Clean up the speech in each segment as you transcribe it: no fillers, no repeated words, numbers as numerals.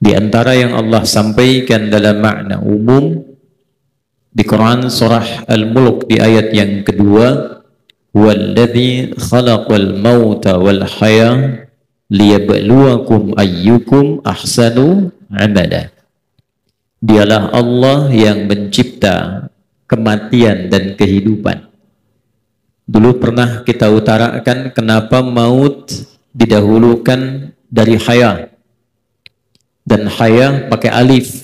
Di antara yang Allah sampaikan dalam makna umum di Quran surah Al-Mulk di ayat yang kedua, "Walladzi khalaqal mauta wal haya liyabluwakum ayyukum ahsanu amala." Dialah Allah yang mencipta kematian dan kehidupan. Dulu pernah kita utarakan kenapa maut didahulukan dari haya. Dan haya pakai alif.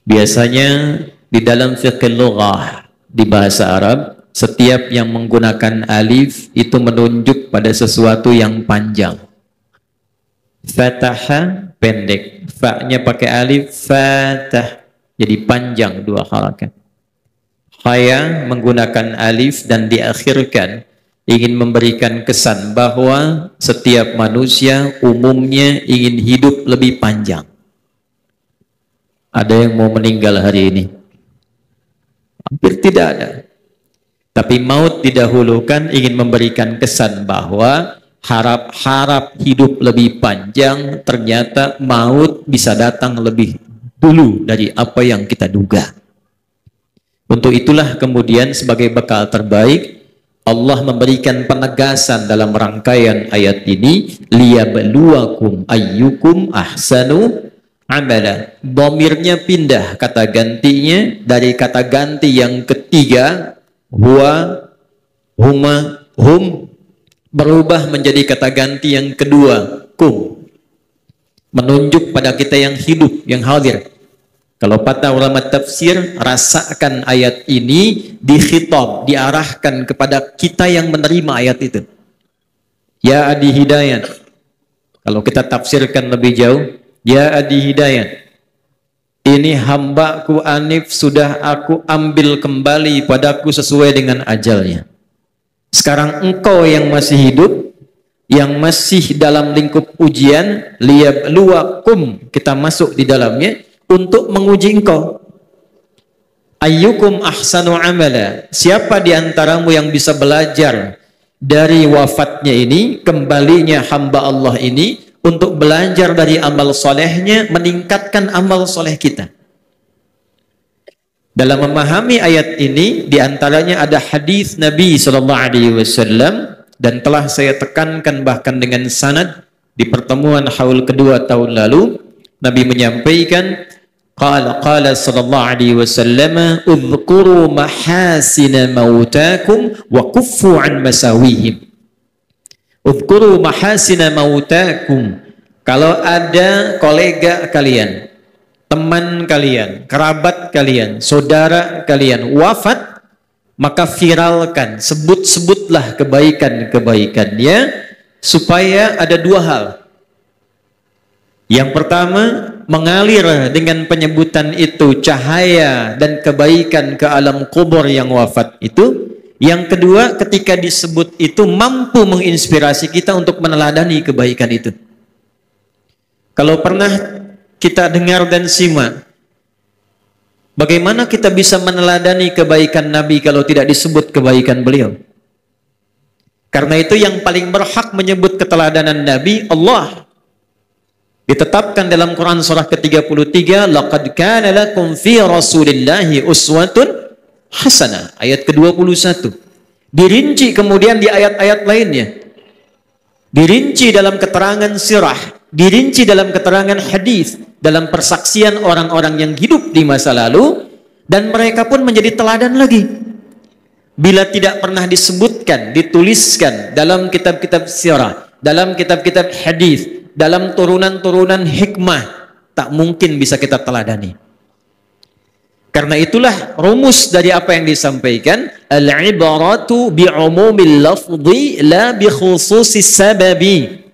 Biasanya di dalam fiqh lughah di bahasa Arab, setiap yang menggunakan alif itu menunjuk pada sesuatu yang panjang. Fataha pendek, fa-nya pakai alif, fatah jadi panjang dua harakat. Haya menggunakan alif dan diakhirkan, ingin memberikan kesan bahwa setiap manusia umumnya ingin hidup lebih panjang. Ada yang mau meninggal hari ini? Hampir tidak ada. Tapi maut didahulukan ingin memberikan kesan bahwa harap-harap hidup lebih panjang, ternyata maut bisa datang lebih dulu dari apa yang kita duga. Untuk itulah kemudian sebagai bekal terbaik, Allah memberikan penegasan dalam rangkaian ayat ini, liyabluwakum ayyukum ahsanu amala. Dhamirnya pindah kata gantinya dari kata ganti yang ketiga, huwa, huma, hum, berubah menjadi kata ganti yang kedua, kum. Menunjuk pada kita yang hidup, yang hadir. Kalau kata ulama tafsir, rasakan ayat ini dikhitab, diarahkan kepada kita yang menerima ayat itu. Ya adi hidayat. Kalau kita tafsirkan lebih jauh, ya adi hidayat. Ini hambaku Anif sudah aku ambil kembali padaku sesuai dengan ajalnya. Sekarang engkau yang masih hidup, yang masih dalam lingkup ujian, liyabluwakum, kita masuk di dalamnya, untuk menguji engkau. Ayyukum ahsanu amala. Siapa di antaramu yang bisa belajar dari wafatnya ini, kembalinya hamba Allah ini, untuk belajar dari amal solehnya, meningkatkan amal soleh kita. Dalam memahami ayat ini, di antaranya ada hadis Nabi SAW, dan telah saya tekankan bahkan dengan sanad di pertemuan haul kedua tahun lalu. Nabi menyampaikan, qala sallallahu alaihi wasallam, "Udhkuru mahasina mautakum wa kuffu an masawihim." Udhkuru mahasina mautakum. Kalau ada kolega kalian, teman kalian, kerabat kalian, saudara kalian wafat, maka viralkan, sebut-sebutlah kebaikan-kebaikannya, supaya ada dua hal. Yang pertama, mengalir dengan penyebutan itu cahaya dan kebaikan ke alam kubur yang wafat itu. Yang kedua, ketika disebut itu mampu menginspirasi kita untuk meneladani kebaikan itu. Kalau pernah kita dengar dan simak, bagaimana kita bisa meneladani kebaikan Nabi kalau tidak disebut kebaikan beliau? Karena itu yang paling berhak menyebut keteladanan Nabi, Allah. Ditetapkan dalam Quran surah ke-33, laqad kana lakum fi rasulillahi uswatun hasanah, ayat ke-21. Dirinci kemudian di ayat-ayat lainnya. Dirinci dalam keterangan sirah, dirinci dalam keterangan hadis, dalam persaksian orang-orang yang hidup di masa lalu, dan mereka pun menjadi teladan lagi. Bila tidak pernah disebutkan, dituliskan dalam kitab-kitab sirah, dalam kitab-kitab hadis, dalam turunan-turunan hikmah, tak mungkin bisa kita teladani. Karena itulah rumus dari apa yang disampaikan, al-ibaratu bi'umumil lafzi la bi khususis sababi.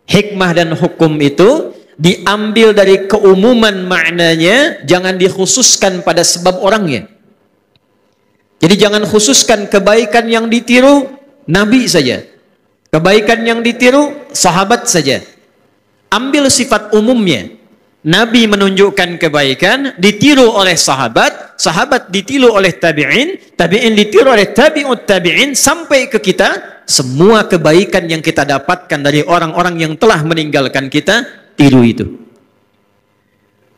Hikmah dan hukum itu diambil dari keumuman maknanya, jangan dikhususkan pada sebab orangnya. Jadi jangan khususkan kebaikan yang ditiru Nabi saja, kebaikan yang ditiru sahabat saja. Ambil sifat umumnya. Nabi menunjukkan kebaikan, ditiru oleh sahabat, sahabat ditiru oleh tabi'in, tabi'in ditiru oleh tabi'ut tabi'in, sampai ke kita. Semua kebaikan yang kita dapatkan dari orang-orang yang telah meninggalkan kita, tiru itu.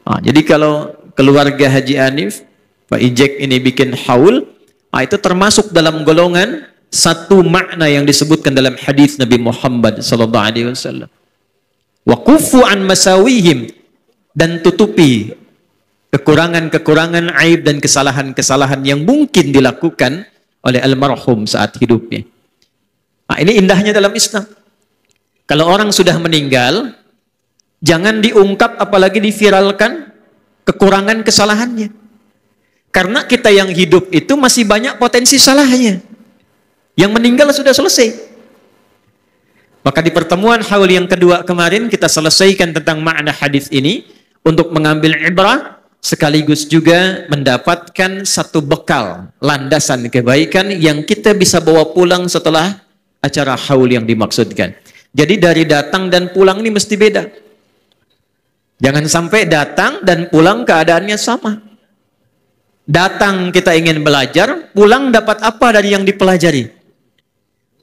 Jadi kalau keluarga Haji Hanif, Pak Ijek ini bikin haul, itu termasuk dalam golongan satu makna yang disebutkan dalam hadis Nabi Muhammad SAW. Wa kufu an masawihim, dan tutupi kekurangan-kekurangan, aib dan kesalahan-kesalahan yang mungkin dilakukan oleh almarhum saat hidupnya. Ini indahnya dalam Islam. Kalau orang sudah meninggal, jangan diungkap apalagi diviralkan kekurangan kesalahannya. Karena kita yang hidup itu masih banyak potensi salahnya. Yang meninggal sudah selesai. Maka di pertemuan haul yang kedua kemarin kita selesaikan tentang makna hadis ini untuk mengambil ibrah, sekaligus juga mendapatkan satu bekal, landasan kebaikan yang kita bisa bawa pulang setelah acara haul yang dimaksudkan. Jadi dari datang dan pulang ini mesti beda. Jangan sampai datang dan pulang keadaannya sama. Datang kita ingin belajar, pulang dapat apa dari yang dipelajari.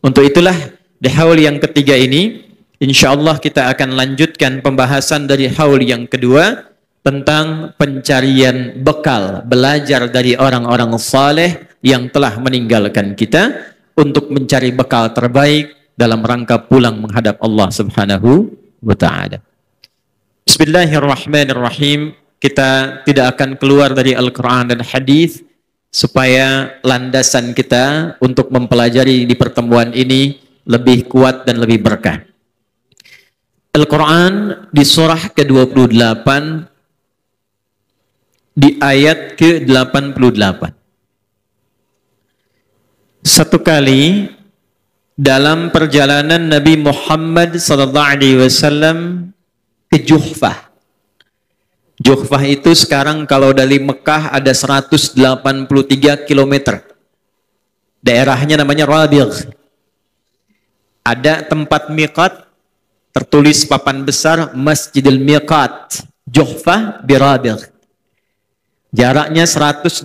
Untuk itulah di haul yang ketiga ini, insya Allah kita akan lanjutkan pembahasan dari haul yang kedua tentang pencarian bekal, belajar dari orang-orang saleh yang telah meninggalkan kita untuk mencari bekal terbaik dalam rangka pulang menghadap Allah Subhanahu wa Ta'ala. Bismillahirrahmanirrahim. Kita tidak akan keluar dari Al-Quran dan hadis supaya landasan kita untuk mempelajari di pertemuan ini lebih kuat dan lebih berkah. Al-Quran di surah ke-28 di ayat ke-88. Satu kali dalam perjalanan Nabi Muhammad SAW ke Juhfah. Juhfah itu sekarang kalau dari Mekah ada 183 km. Daerahnya namanya Rabi'ah. Ada tempat miqat, tertulis papan besar Masjidil Miqat, Juhfah bi Rabi'ah. Jaraknya 183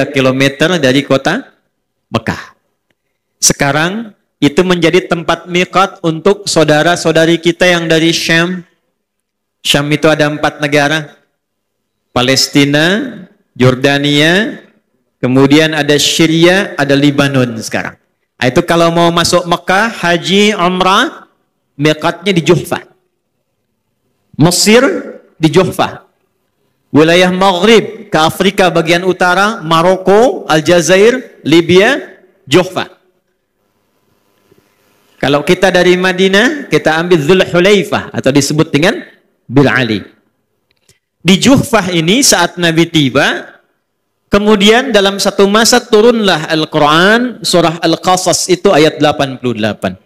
km dari kota Mekah. Sekarang itu menjadi tempat miqat untuk saudara-saudari kita yang dari Syam. Syam itu ada 4 negara. Palestina, Jordania, kemudian ada Syria, ada Libanon sekarang. Itu kalau mau masuk Mekah, haji, umrah, miqatnya di Juhfah. Mesir di Juhfah. Wilayah Maghrib ke Afrika bagian utara, Maroko, Aljazair, Libya, Juhfah. Kalau kita dari Madinah, kita ambil Dzulhulaifah atau disebut dengan Bir Ali. Di Juhfah ini saat Nabi tiba, kemudian dalam satu masa turunlah Al-Quran, surah Al-Qasas itu ayat 88.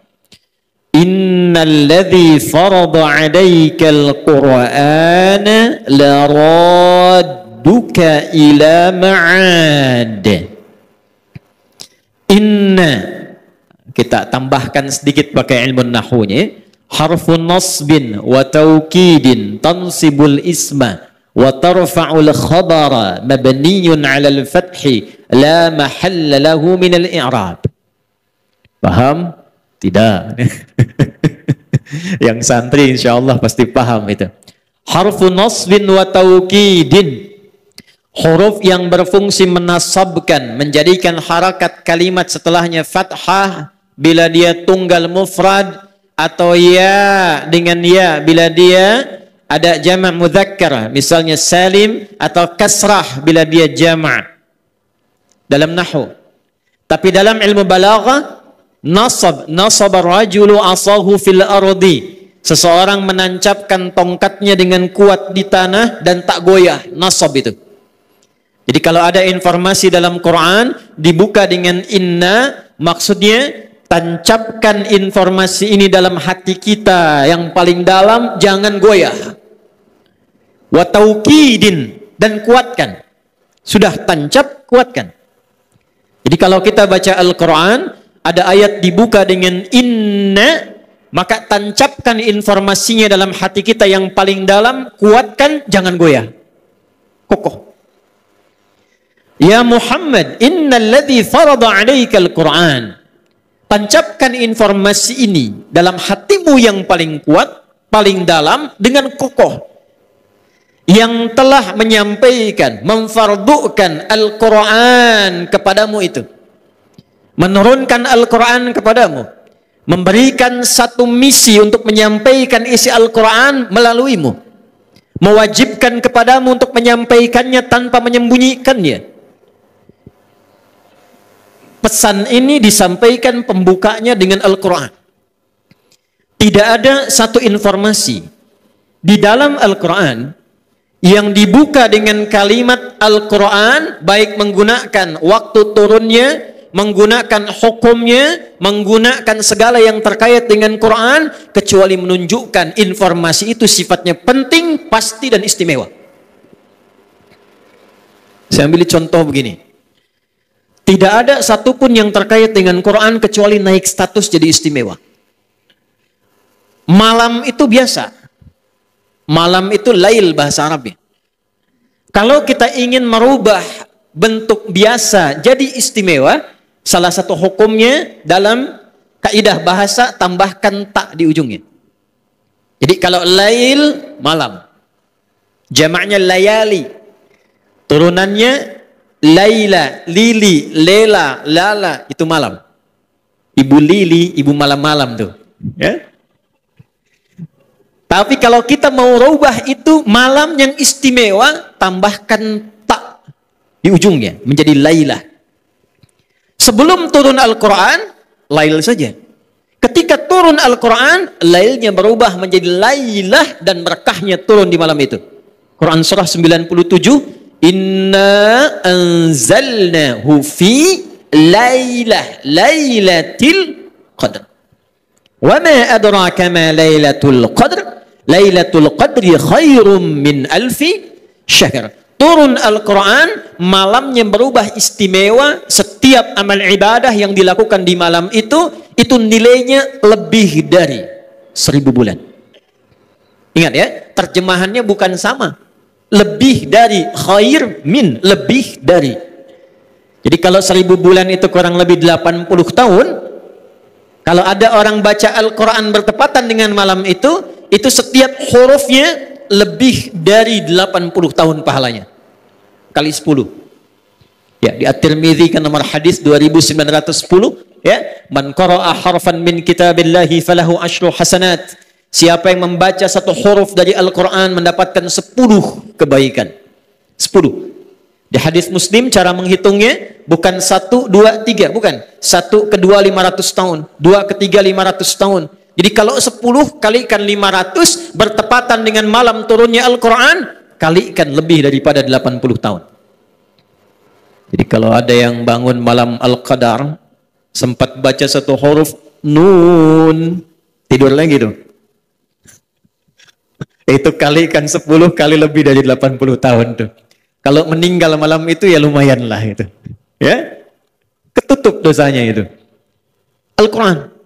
Innalladzi farada 'alaikal Qur'ana laradduka ila ma'ad. Inna, kita tambahkan sedikit pakai ilmu nahwunya, harfun nasbin wa taukidin tansibul isma wa tarfa'ul khabara mabniyun 'alal fathi la mahalla lahu min al-i'rab. Paham? Tidak. Yang santri insyaallah pasti paham itu. Harfun nasbin wa taukidin, huruf yang berfungsi menasabkan, menjadikan harakat kalimat setelahnya fathah bila dia tunggal mufrad, atau ya dengan ya bila dia ada jama' mudzakkar, misalnya salim, atau kasrah bila dia jama' dalam nahwu. Tapi dalam ilmu balaghah, nasab ar-rajulu asahu fil ardi, seseorang menancapkan tongkatnya dengan kuat di tanah dan tak goyah, nasab itu. Jadi kalau ada informasi dalam Quran dibuka dengan inna, maksudnya tancapkan informasi ini dalam hati kita yang paling dalam, jangan goyah. Wa taukidin, dan kuatkan. Sudah tancap, kuatkan. Jadi kalau kita baca Al-Quran, ada ayat dibuka dengan inna, maka tancapkan informasinya dalam hati kita yang paling dalam, kuatkan, jangan goyah. Kokoh. Ya Muhammad, innalladzi farada 'alaikal Qur'an. Tancapkan informasi ini dalam hatimu yang paling kuat, paling dalam, dengan kokoh. yang telah menyampaikan, memfardukan Al-Quran kepadamu itu, menurunkan Al-Quran kepadamu, memberikan satu misi untuk menyampaikan isi Al-Quran melaluimu, mewajibkan kepadamu untuk menyampaikannya tanpa menyembunyikannya. Pesan ini disampaikan pembukanya dengan Al-Quran. Tidak ada satu informasi di dalam Al-Quran yang dibuka dengan kalimat Al-Quran, baik menggunakan waktu turunnya, menggunakan hukumnya, menggunakan segala yang terkait dengan Quran, kecuali menunjukkan informasi itu sifatnya penting, pasti, dan istimewa. Saya ambil contoh begini. Tidak ada satupun yang terkait dengan Quran kecuali naik status jadi istimewa. Malam itu biasa. Malam itu lail bahasa Arabnya. Kalau kita ingin merubah bentuk biasa jadi istimewa, salah satu hukumnya dalam kaidah bahasa tambahkan tak di ujungnya. Jadi kalau lail malam, jamaknya layali, turunannya laila, lili, lela, lala, itu malam. Ibu lili, ibu malam-malam tuh, ya. Tapi kalau kita mau rubah itu malam yang istimewa, tambahkan tak di ujungnya menjadi lailah. Sebelum turun Al-Quran, lail saja. Ketika turun Al-Quran, lailnya berubah menjadi lailah dan berkahnya turun di malam itu. Quran surah 97, Inna anzalnahu fi lailatil qadr. Wa ma adraka ma lailatul qadr. Lailatul qadri khairum min alfi syahr. Turun Al-Quran, malamnya berubah istimewa. Setiap amal ibadah yang dilakukan di malam itu nilainya lebih dari 1000 bulan. Ingat ya, terjemahannya bukan sama. Lebih dari, khair min, lebih dari. Jadi kalau 1000 bulan itu kurang lebih 80 tahun, kalau ada orang baca Al-Quran bertepatan dengan malam itu setiap hurufnya lebih dari 80 tahun pahalanya. Kali 10. Ya, di At-Tirmidzi kan nomor hadis 2910, ya. Man qara'a harfan min kitabillahi falahu asyru hasanat. Siapa yang membaca satu huruf dari Al-Quran mendapatkan 10 kebaikan. 10. Di hadis Muslim cara menghitungnya bukan 1, 2, 3, bukan. 1 ke 2 500 tahun, 2 ke 3 500 tahun. Jadi kalau 10 kalikan 500 bertepatan dengan malam turunnya Al-Quran, kalikan lebih daripada 80 tahun. Jadi kalau ada yang bangun malam Al-Qadar, sempat baca satu huruf nun, tidur lagi tuh. Itu kalikan 10 kali lebih dari 80 tahun tuh. Kalau meninggal malam itu ya lumayan lah itu. Ya, ketutup dosanya itu. Al-Quran.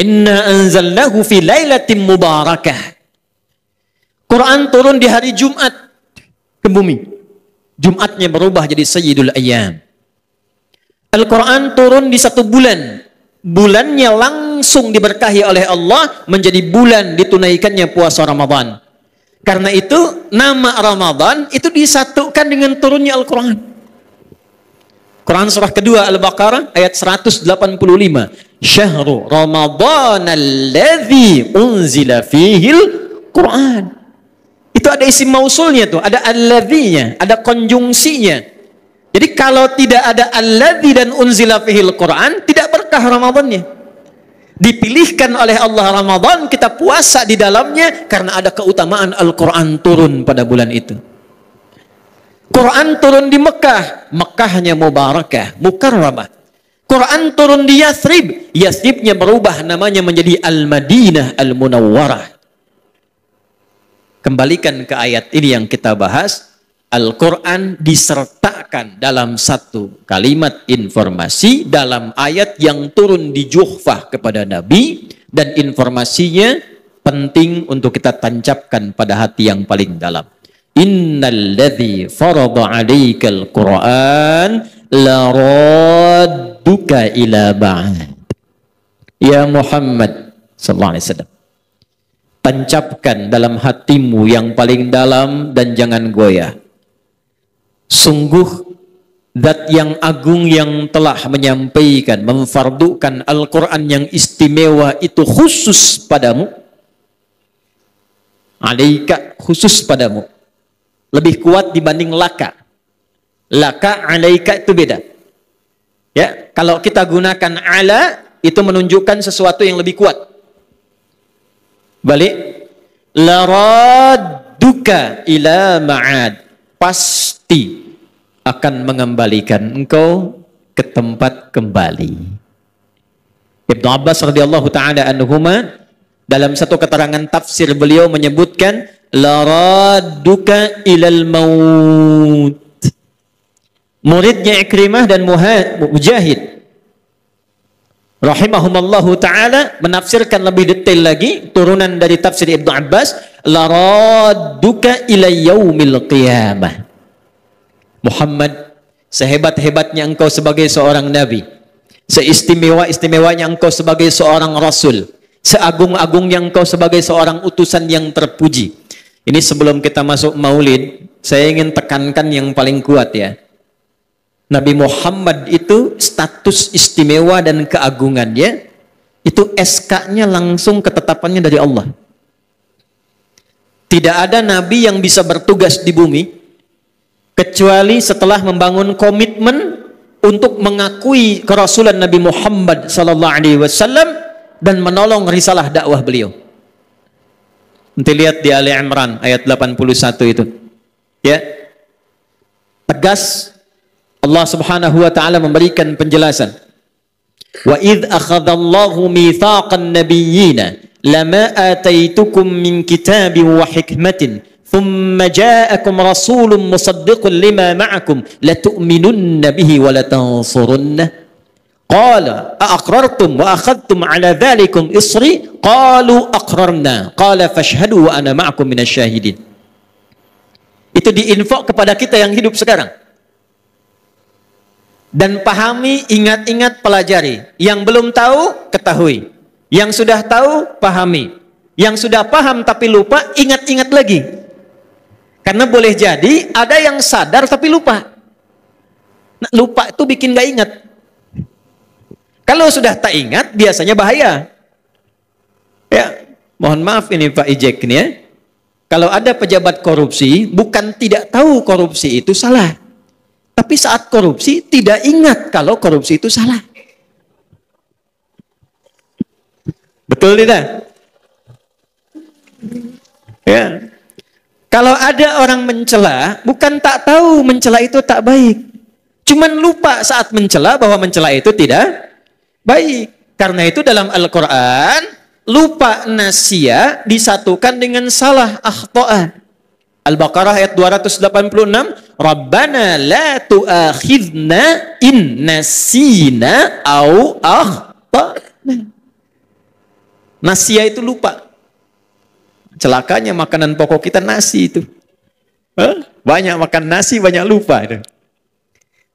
Inna anzalnahu fi lailatin mubarakah. Quran turun di hari Jumat ke bumi. Jumatnya berubah jadi Sayyidul Ayyam. Al-Quran turun di satu bulan. Bulannya langsung diberkahi oleh Allah menjadi bulan ditunaikannya puasa Ramadan. Karena itu nama Ramadan itu disatukan dengan turunnya Al-Quran. Quran surah kedua Al-Baqarah ayat 185. Syahrul Ramadan alladzi unzila fihil Quran. Itu ada isim mausulnya tuh, ada alladzi-nya, ada konjungsinya. Jadi kalau tidak ada alladzi dan unzila fihil Quran, tidak berkah Ramadannya. Dipilihkan oleh Allah Ramadan, kita puasa di dalamnya karena ada keutamaan Al-Quran turun pada bulan itu. Quran turun di Mekah, Mekahnya mubarakah, mukarramah. Quran turun di Yathrib, Yathribnya berubah namanya menjadi Al-Madinah Al-Munawwarah. Kembalikan ke ayat ini yang kita bahas. Al-Quran disertakan dalam satu kalimat informasi dalam ayat yang turun di Juhfah kepada Nabi, dan informasinya penting untuk kita tancapkan pada hati yang paling dalam. Innal ladzi farada 'alaikal Qur'an la radduka ila ba'd. Ya Muhammad sallallahu alaihi wasallam, tancapkan dalam hatimu yang paling dalam dan jangan goyah. Sungguh Zat yang agung yang telah menyampaikan, memfardukan Al-Quran yang istimewa itu khusus padamu. Alaika, khusus padamu. Lebih kuat dibanding laka. Laka, alaika itu beda. Ya, kalau kita gunakan ala, itu menunjukkan sesuatu yang lebih kuat. Balik. Laradduka ila ma'ad. Pasti akan mengembalikan engkau ke tempat kembali. Ibnu Abbas radhiyallahu taala anhuma dalam satu keterangan tafsir beliau menyebutkan laradduka ilal maut. Muridnya Ikrimah dan Mujahid rahimahumallahu taala menafsirkan lebih detail lagi turunan dari tafsir Ibnu Abbas, laradduka ila yaumil qiyamah. Muhammad, sehebat-hebatnya engkau sebagai seorang nabi, seistimewa-istimewanya engkau sebagai seorang rasul, seagung-agungnya engkau sebagai seorang utusan yang terpuji. Ini sebelum kita masuk maulid, saya ingin tekankan yang paling kuat ya. Nabi Muhammad itu status istimewa dan keagungannya itu SK-nya langsung ketetapannya dari Allah. Tidak ada nabi yang bisa bertugas di bumi kecuali setelah membangun komitmen untuk mengakui kerasulan Nabi Muhammad sallallahu alaihi wasallam dan menolong risalah dakwah beliau. Nanti lihat di Ali Imran ayat 81 itu. Ya. Tegas Allah Subhanahu wa taala memberikan penjelasan. Wa idz akhadallahu mitsaqan nabiyyina lama ataitukum min kitabin wa hikmatin ثم جاءكم رسول مصدق لما معكم لتؤمنن به ولتنصرنه قال أأقررتم وأخذتم على ذلكم إصري قالوا أقررنا قال فاشهدوا وأنا معكم من الشاهدين. Itu diinfak kepada kita yang hidup sekarang. Dan pahami, ingat-ingat, pelajari. Yang belum tahu, ketahui. Yang sudah tahu, pahami. Yang sudah paham tapi lupa, ingat-ingat lagi. Karena boleh jadi ada yang sadar tapi lupa. Nah, lupa itu bikin gak ingat. Kalau sudah tak ingat biasanya bahaya. Ya, mohon maaf ini Pak Ijek ini ya. Kalau ada pejabat korupsi bukan tidak tahu korupsi itu salah. Tapi saat korupsi tidak ingat kalau korupsi itu salah. Betul tidak? Ya. Kalau ada orang mencela, bukan tak tahu mencela itu tak baik. Cuman lupa saat mencela bahwa mencela itu tidak baik. Karena itu dalam Al-Quran, lupa nasya disatukan dengan salah akhta'a. Al-Baqarah ayat 286, Rabbana la tu'akhidna in nasina au akhta'na. Nasya itu lupa. Celakanya makanan pokok kita nasi itu. Banyak makan nasi, banyak lupa.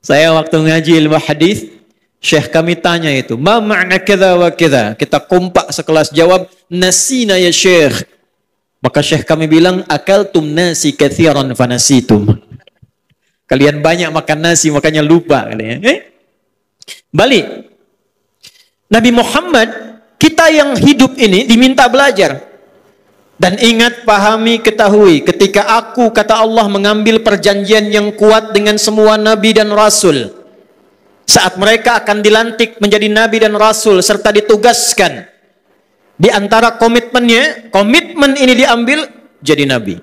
Saya waktu ngaji ilmu hadis, syekh kami tanya itu, ma ma'na kadza wa kadza? Kita kompak sekelas jawab, nasina ya syekh. Maka syekh kami bilang, akaltum nasi katsiran fanasitum. Kalian banyak makan nasi, makanya lupa kalian. Balik. Nabi Muhammad, kita yang hidup ini diminta belajar. Dan ingat, pahami, ketahui, ketika aku, kata Allah, mengambil perjanjian yang kuat dengan semua nabi dan rasul, saat mereka akan dilantik menjadi nabi dan rasul serta ditugaskan, di antara komitmennya, komitmen ini diambil, jadi nabi.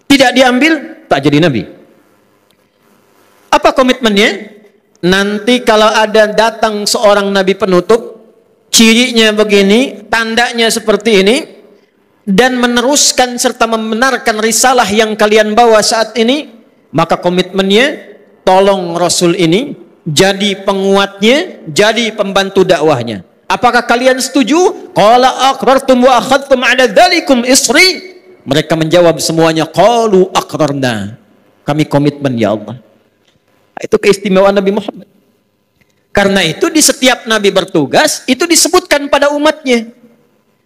Tidak diambil, tak jadi nabi. Apa komitmennya? Nanti kalau ada datang seorang nabi penutup, cirinya begini, tandanya seperti ini, dan meneruskan serta membenarkan risalah yang kalian bawa saat ini, maka komitmennya, tolong Rasul ini jadi penguatnya, jadi pembantu dakwahnya. Apakah kalian setuju? Qala aqrartum wa akhadtum ala dzalikum isri. Mereka menjawab semuanya, qalu aqrarna. Kami komitmen ya Allah. Itu keistimewaan Nabi Muhammad. Karena itu di setiap nabi bertugas itu disebutkan pada umatnya.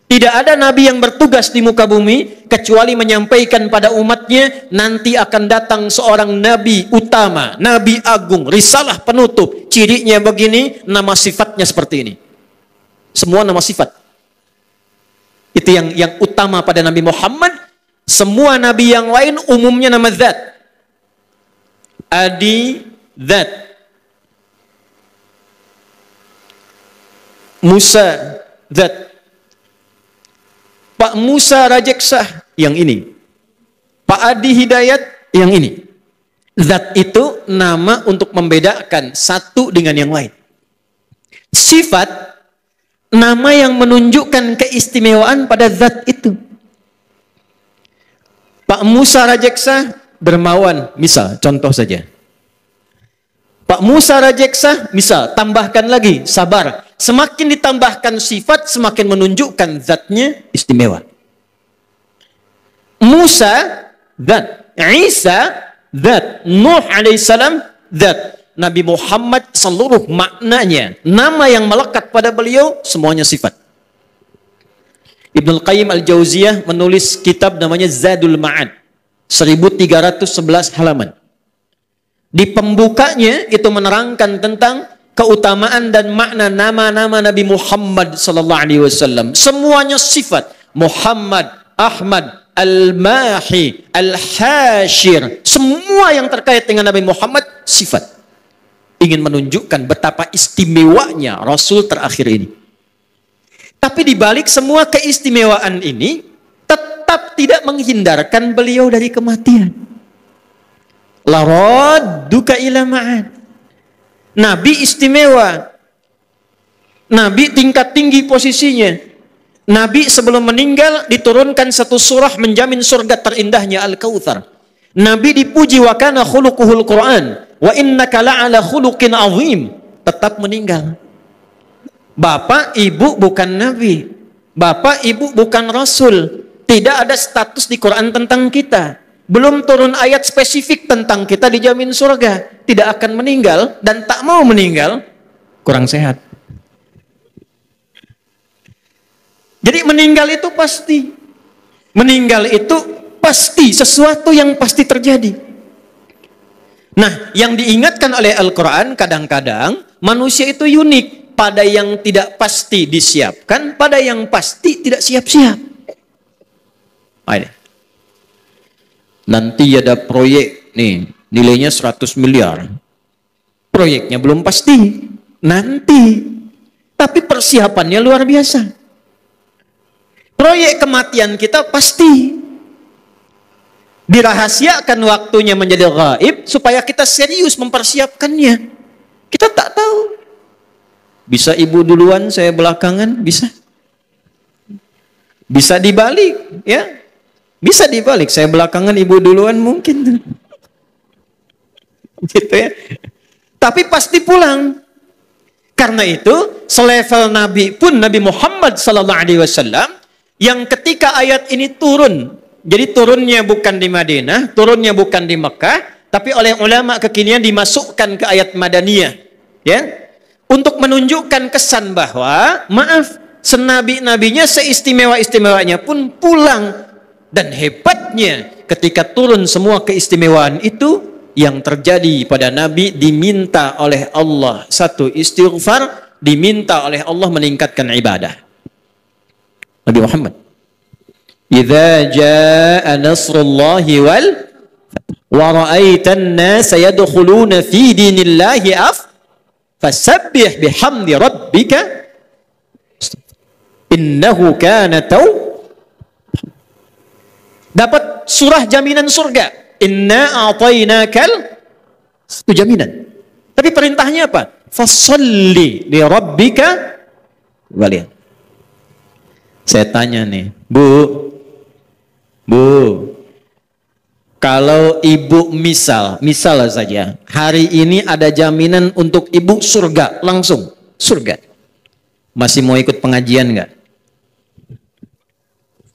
Tidak ada nabi yang bertugas di muka bumi kecuali menyampaikan pada umatnya, nanti akan datang seorang nabi utama, nabi agung, risalah penutup. Cirinya begini, nama sifatnya seperti ini. Semua nama sifat. Itu yang utama pada Nabi Muhammad. Semua nabi yang lain umumnya nama zat. Adi zat. Musa zat. Pak Musa Rajeksah yang ini. Pak Adi Hidayat yang ini. Zat itu nama untuk membedakan satu dengan yang lain. Sifat, nama yang menunjukkan keistimewaan pada zat itu. Pak Musa Rajeksah dermawan, misal, contoh saja. Pak Musa Rajeksah, misal, tambahkan lagi, sabar. Semakin ditambahkan sifat, semakin menunjukkan zatnya istimewa. Musa, zat. Isa, zat. Nuh alaihissalam, zat. Nabi Muhammad seluruh maknanya, nama yang melekat pada beliau, semuanya sifat. Ibnul Qayyim Al-Jauziyah menulis kitab namanya Zadul Ma'ad. 1311 halaman. Di pembukanya itu menerangkan tentang keutamaan dan makna nama-nama Nabi Muhammad sallallahu alaihi wasallam. Semuanya sifat. Muhammad, Ahmad, Al-Mahi, Al-Hashir. Semua yang terkait dengan Nabi Muhammad sifat. Ingin menunjukkan betapa istimewanya Rasul terakhir ini. Tapi di balik semua keistimewaan ini tetap tidak menghindarkan beliau dari kematian. La radduka ila ma'ad. Nabi istimewa. Nabi tingkat tinggi posisinya. Nabi sebelum meninggal diturunkan satu surah menjamin surga terindahnya Al-Kautsar. Nabi dipuji wa kana khuluquhul Quran wa innaka la'ala khuluqin azim. Tetap meninggal. Bapak, ibu bukan nabi. Bapak, ibu bukan rasul. Tidak ada status di Quran tentang kita. Belum turun ayat spesifik tentang kita dijamin surga. Tidak akan meninggal dan tak mau meninggal. Kurang sehat. Jadi meninggal itu pasti. Meninggal itu pasti. Sesuatu yang pasti terjadi. Nah, yang diingatkan oleh Al-Quran kadang-kadang manusia itu unik. Pada yang tidak pasti disiapkan, pada yang pasti tidak siap-siap. Nanti ada proyek nih, nilainya 100 miliar. Proyeknya belum pasti. Nanti. Tapi persiapannya luar biasa. Proyek kematian kita pasti. Dirahasiakan waktunya menjadi gaib supaya kita serius mempersiapkannya. Kita tak tahu. Bisa ibu duluan, saya belakangan, bisa. Bisa dibalik, ya. Bisa dibalik, saya belakangan, ibu duluan mungkin. Gitu ya. Tapi pasti pulang. Karena itu, selevel Nabi pun Nabi Muhammad SAW yang ketika ayat ini turun, jadi turunnya bukan di Madinah, turunnya bukan di Mekah, tapi oleh ulama kekinian dimasukkan ke ayat Madaniyah, ya. Untuk menunjukkan kesan bahwa, maaf, senabi-nabinya seistimewa-istimewanya pun pulang. Dan hebatnya ketika turun semua keistimewaan itu, yang terjadi pada Nabi diminta oleh Allah satu istighfar, diminta oleh Allah meningkatkan ibadah. Nabi Muhammad. Idza jaa nasrullahi wal wa ra'aitan nasa yadkhuluna fi dinillahi fasabbih bihamdi rabbika innahu kana dapat surah jaminan surga. Inna a'tainakal, itu jaminan. Tapi perintahnya apa? Fasalli li rabbika walian. Saya tanya nih, Bu, kalau ibu misal saja, hari ini ada jaminan untuk ibu surga, langsung surga. Masih mau ikut pengajian nggak?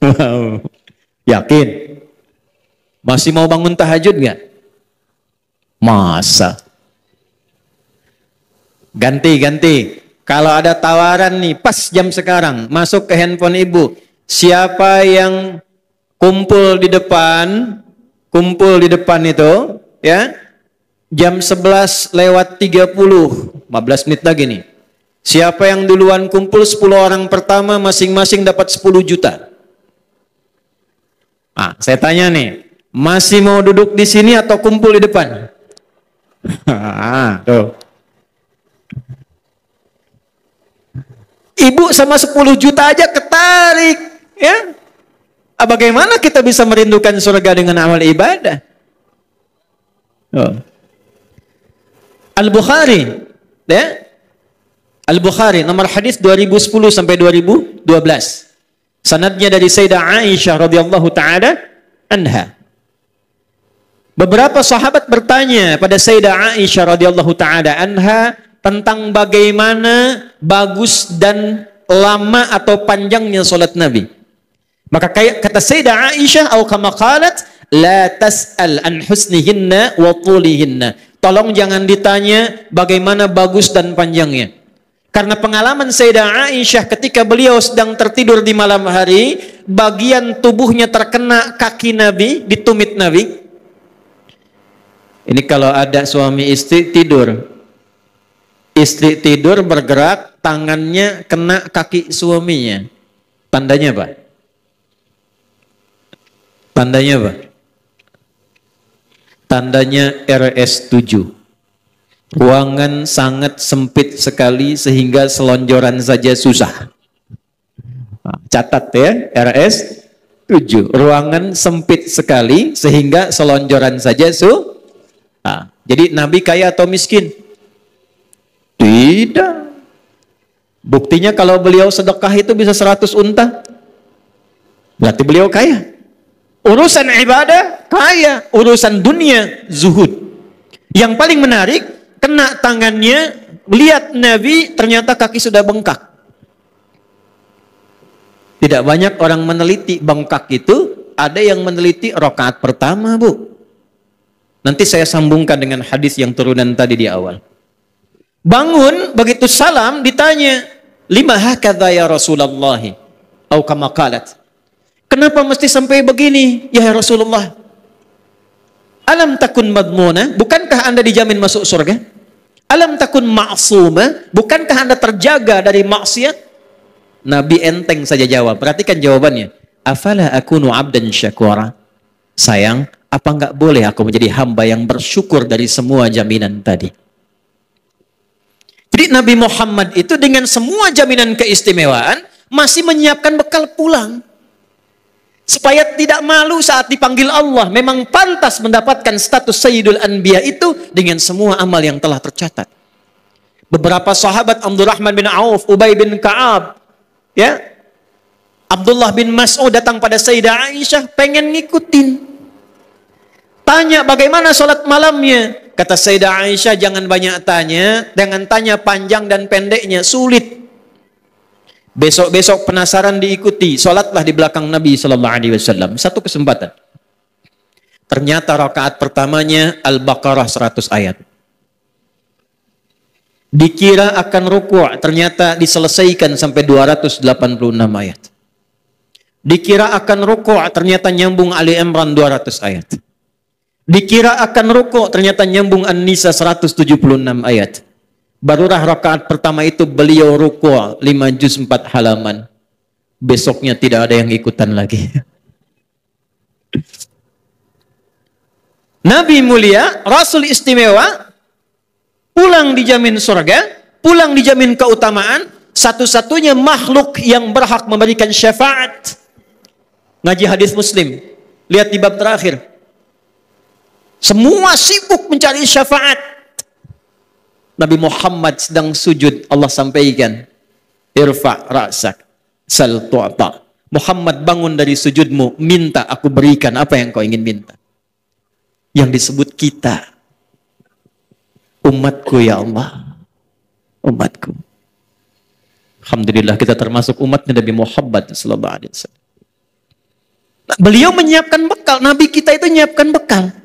Wow, yakin? Masih mau bangun tahajud nggak? Masa? Ganti. Kalau ada tawaran nih, pas jam sekarang, masuk ke handphone ibu. Siapa yang kumpul di depan itu, ya, jam 11 lewat 30, 15 menit lagi nih. Siapa yang duluan kumpul 10 orang pertama masing-masing dapat 10 juta. Ah, saya tanya nih, masih mau duduk di sini atau kumpul di depan? Tuh. Ibu sama 10 juta aja ketarik, ya. Bagaimana kita bisa merindukan surga dengan amal ibadah? Oh. Al-Bukhari, ya. Al-Bukhari nomor hadis 2010 sampai 2012. Sanadnya dari Sayyidah Aisyah radhiyallahu taala anha. Beberapa sahabat bertanya pada Sayyidah Aisyah radhiyallahu taala anha tentang bagaimana bagus dan lama atau panjangnya salat Nabi. Maka kata Sayyidah Aisyah atau kama qalat, la tas'al an husnihinna wa tulihinna. Tolong jangan ditanya bagaimana bagus dan panjangnya. Karena pengalaman Sayyidah Aisyah ketika beliau sedang tertidur di malam hari, bagian tubuhnya terkena kaki Nabi, di tumit Nabi. Ini kalau ada suami istri tidur. Istri tidur bergerak, tangannya kena kaki suaminya. Tandanya apa? Tandanya apa? Tandanya RS7. Ruangan sangat sempit sekali sehingga selonjoran saja susah. Catat ya, RS7. Ruangan sempit sekali sehingga selonjoran saja susah. Jadi Nabi kaya atau miskin? Tidak. Buktinya kalau beliau sedekah itu bisa 100 unta. Berarti beliau kaya. Urusan ibadah, kaya. Urusan dunia, zuhud. Yang paling menarik, kena tangannya, lihat Nabi, ternyata kaki sudah bengkak. Tidak banyak orang meneliti bengkak itu, ada yang meneliti rakaat pertama, Bu. Nanti saya sambungkan dengan hadis yang turunan tadi di awal. Bangun, begitu salam, ditanya, lima hakadha ya Rasulullah, atau kama qalat. Kenapa mesti sampai begini, ya Rasulullah? Alam takun madmuna, bukankah Anda dijamin masuk surga? Alam takun ma'suma, bukankah Anda terjaga dari maksiat? Nabi enteng saja jawab. Perhatikan jawabannya. Afala akunu abdan syakura. Sayang, apa enggak boleh aku menjadi hamba yang bersyukur dari semua jaminan tadi? Jadi Nabi Muhammad itu dengan semua jaminan keistimewaan masih menyiapkan bekal pulang. Supaya tidak malu saat dipanggil Allah. Memang pantas mendapatkan status Sayyidul Anbiya itu dengan semua amal yang telah tercatat. Beberapa sahabat, Abdurrahman bin Auf, Ubay bin Ka'ab, ya, Abdullah bin Mas'ud datang pada Sayyidah Aisyah, pengen ngikutin. Tanya bagaimana sholat malamnya. Kata Sayyidah Aisyah, jangan banyak tanya, jangan tanya panjang dan pendeknya, sulit. Besok-besok penasaran diikuti, sholatlah di belakang Nabi SAW. Satu kesempatan. Ternyata rakaat pertamanya Al-Baqarah 100 ayat. Dikira akan ruku', ternyata diselesaikan sampai 286 ayat. Dikira akan ruku', ternyata nyambung Ali Imran 200 ayat. Dikira akan ruku', ternyata nyambung An-Nisa 176 ayat. Barulah rakaat pertama itu beliau ruku' 5 juz 4 halaman. Besoknya tidak ada yang ikutan lagi. Nabi mulia, Rasul istimewa, pulang dijamin surga, pulang dijamin keutamaan, satu-satunya makhluk yang berhak memberikan syafaat. Ngaji hadis Muslim, lihat di bab terakhir. Semua sibuk mencari syafaat. Nabi Muhammad sedang sujud, Allah sampaikan, irfa' ra'sak, sal tu'ta. Muhammad, bangun dari sujudmu, minta aku berikan apa yang kau ingin minta. Yang disebut kita, umatku ya Allah, umatku. Alhamdulillah kita termasuk umatnya Nabi Muhammad sallallahu alaihi wasallam. Beliau menyiapkan bekal, Nabi kita itu menyiapkan bekal.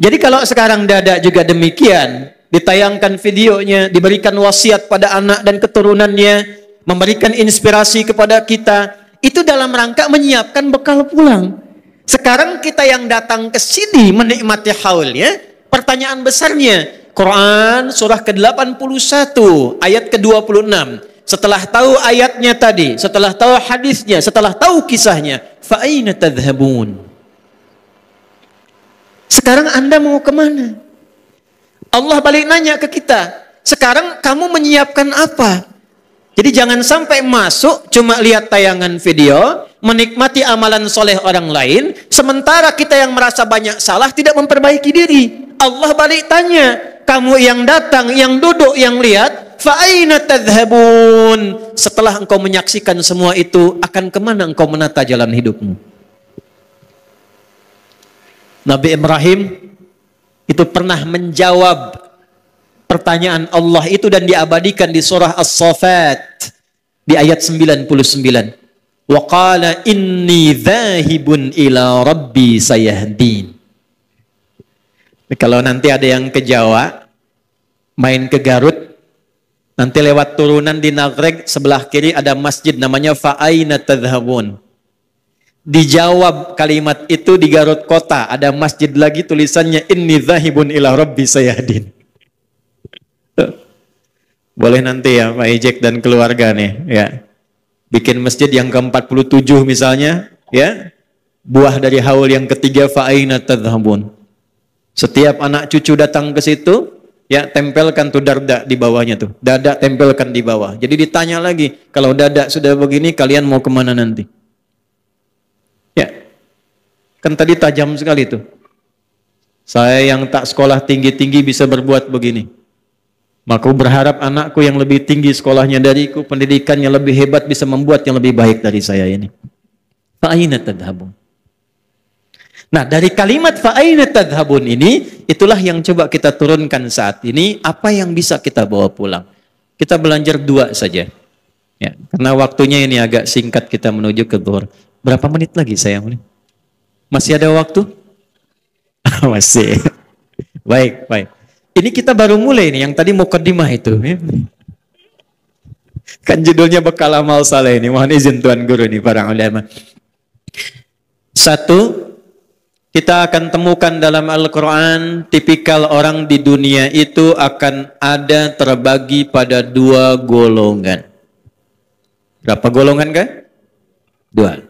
Jadi kalau sekarang dada juga demikian, ditayangkan videonya, diberikan wasiat pada anak dan keturunannya, memberikan inspirasi kepada kita. Itu dalam rangka menyiapkan bekal pulang. Sekarang kita yang datang ke sini menikmati haulnya, pertanyaan besarnya, Quran surah ke-81 ayat ke-26. Setelah tahu ayatnya tadi, setelah tahu hadisnya, setelah tahu kisahnya, fa aina tadhhabun? Sekarang Anda mau kemana? Allah balik nanya ke kita, sekarang kamu menyiapkan apa? Jadi jangan sampai masuk cuma lihat tayangan video, menikmati amalan soleh orang lain, sementara kita yang merasa banyak salah tidak memperbaiki diri. Allah balik tanya, kamu yang datang, yang duduk, yang lihat, fa aina tadhhabun? Setelah engkau menyaksikan semua itu, akan kemana engkau menata jalan hidupmu? Nabi Ibrahim itu pernah menjawab pertanyaan Allah itu dan diabadikan di surah As-Saffat di ayat 99. Wa qala inni dzahibun ila rabbi sayahdin. Kalau nanti ada yang ke Jawa, main ke Garut, nanti lewat turunan di Nagreg, sebelah kiri ada masjid namanya fa aina tadhhabun. Dijawab kalimat itu di Garut kota, ada masjid lagi tulisannya inni dzahibun ila rabbi sayahdin. Boleh nanti ya Pak Ijek dan keluarga nih ya, bikin masjid yang ke-47 misalnya ya, buah dari haul yang ketiga fa aina tadhhabun. Setiap anak cucu datang ke situ ya, tempelkan tuh darda di bawahnya tuh, dada tempelkan di bawah. Jadi ditanya lagi, kalau dada sudah begini kalian mau kemana nanti? Ya, kan tadi tajam sekali tuh. Saya yang tak sekolah tinggi-tinggi bisa berbuat begini. Maka berharap anakku yang lebih tinggi sekolahnya dariku, pendidikannya lebih hebat, bisa membuat yang lebih baik dari saya ini. Fa aina tadhhabun? Nah, dari kalimat fa aina tadhhabun ini, itulah yang coba kita turunkan saat ini, apa yang bisa kita bawa pulang. Kita belajar dua saja. Ya, karena waktunya ini agak singkat kita menuju ke zuhur. Berapa menit lagi sayang? Masih ada waktu? Masih. Baik, baik. Ini kita baru mulai nih, yang tadi mukaddimah itu. Ya. Kan judulnya bekal amal saleh ini. Mohon izin Tuan Guru nih, para ulama. Satu, kita akan temukan dalam Al-Quran, tipikal orang di dunia itu akan ada terbagi pada dua golongan. Berapa golongan kan? Dua.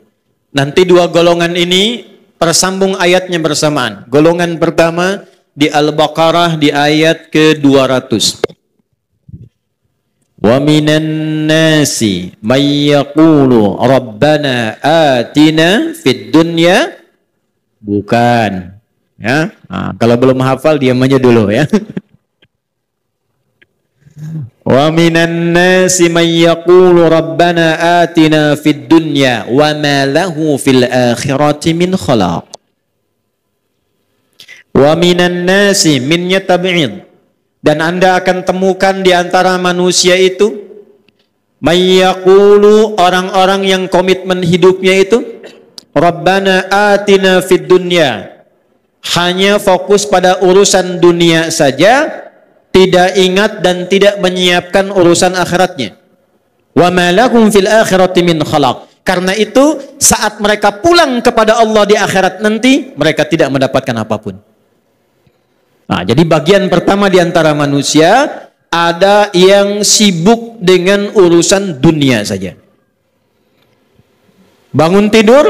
Nanti dua golongan ini tersambung ayatnya bersamaan. Golongan pertama di Al-Baqarah di ayat ke-200. Wa minan nasi may yaqulu rabbana atina fid dunya. Bukan. Ya. Nah, kalau belum hafal diam aja dulu ya. Wa minan nasi may yaqulu rabbana atina fid dunya wa ma lahu fil akhirati min khalaq. Wa minan nasi min yatab'id, dan Anda akan temukan di antara manusia itu may yaqulu, orang-orang yang komitmen hidupnya itu Rabbana atina fid dunya, hanya fokus pada urusan dunia saja, tidak ingat dan tidak menyiapkan urusan akhiratnya. Wa ma lahum fil akhirati min khalaq. Karena itu saat mereka pulang kepada Allah di akhirat nanti, mereka tidak mendapatkan apapun. Nah, jadi bagian pertama di antara manusia ada yang sibuk dengan urusan dunia saja. Bangun tidur,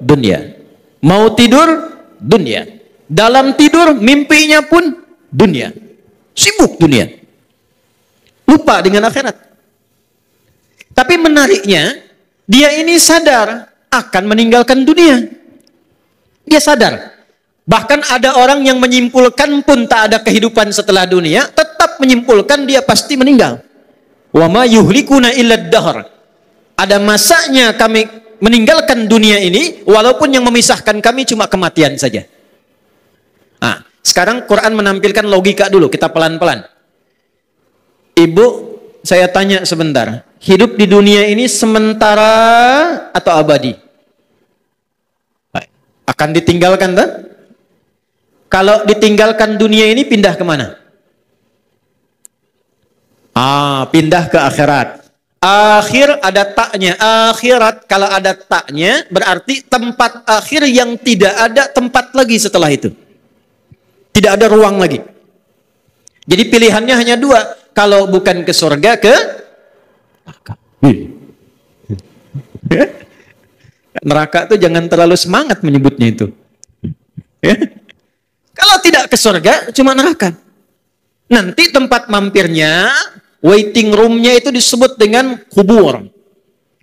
dunia. Mau tidur, dunia. Dalam tidur, mimpinya pun dunia. Sibuk dunia. Lupa dengan akhirat. Tapi menariknya, dia ini sadar akan meninggalkan dunia. Dia sadar. Bahkan ada orang yang menyimpulkan pun tak ada kehidupan setelah dunia, tetap menyimpulkan dia pasti meninggal. Wa ma yuhlikuna illa ad-dahr. Ada masanya kami meninggalkan dunia ini, walaupun yang memisahkan kami cuma kematian saja. Nah, sekarang Quran menampilkan logika dulu, kita pelan-pelan. Ibu, saya tanya sebentar, hidup di dunia ini sementara atau abadi? Akan ditinggalkan tak? Kalau ditinggalkan dunia ini pindah kemana? Pindah ke akhirat. Akhir ada taknya. Akhirat kalau ada taknya berarti tempat akhir yang tidak ada tempat lagi setelah itu. Tidak ada ruang lagi. Jadi pilihannya hanya dua. Kalau bukan ke surga, ke neraka. Neraka itu jangan terlalu semangat menyebutnya itu. Kalau tidak ke surga, cuma neraka. Nanti tempat mampirnya, waiting roomnya itu disebut dengan kubur.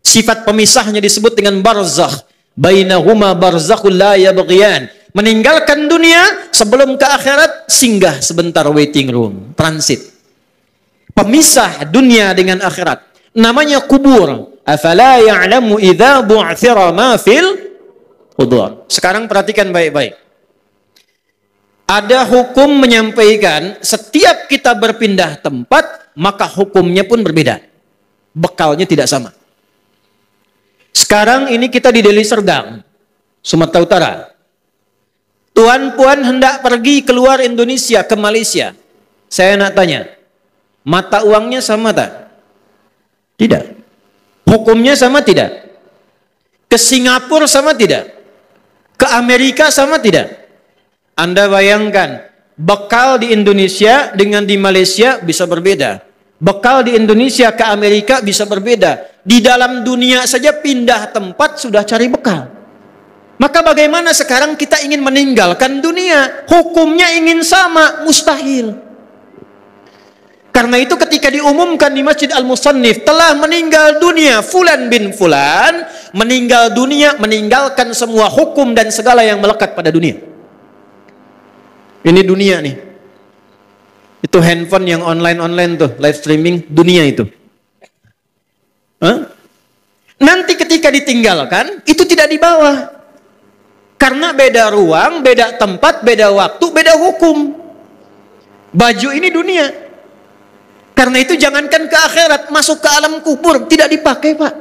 Sifat pemisahnya disebut dengan barzakh. Bainahuma barzakhul la yabghiyan. Meninggalkan dunia sebelum ke akhirat, singgah sebentar waiting room, transit. Pemisah dunia dengan akhirat. Namanya kubur. Afala ya'lamu idza bu'thira ma fil qubur. Sekarang perhatikan baik-baik. Ada hukum menyampaikan setiap kita berpindah tempat, maka hukumnya pun berbeda. Bekalnya tidak sama. Sekarang ini kita di Deli Serdang, Sumatera Utara. Tuan puan hendak pergi keluar Indonesia ke Malaysia. Saya nak tanya, mata uangnya sama tak? Tidak. Hukumnya sama tidak? Ke Singapura sama tidak? Ke Amerika sama tidak? Anda bayangkan, bekal di Indonesia dengan di Malaysia bisa berbeda. Bekal di Indonesia ke Amerika bisa berbeda. Di dalam dunia saja pindah tempat sudah cari bekal. Maka bagaimana sekarang kita ingin meninggalkan dunia? Hukumnya ingin sama, mustahil. Karena itu ketika diumumkan di Masjid Al-Musannif telah meninggal dunia Fulan bin Fulan, meninggal dunia, meninggalkan semua hukum dan segala yang melekat pada dunia. Ini dunia nih. Itu handphone yang online tuh, live streaming dunia itu. Nanti ketika ditinggalkan, itu tidak dibawa. Karena beda ruang, beda tempat, beda waktu, beda hukum. Baju ini dunia. Karena itu jangankan ke akhirat, masuk ke alam kubur, tidak dipakai, Pak.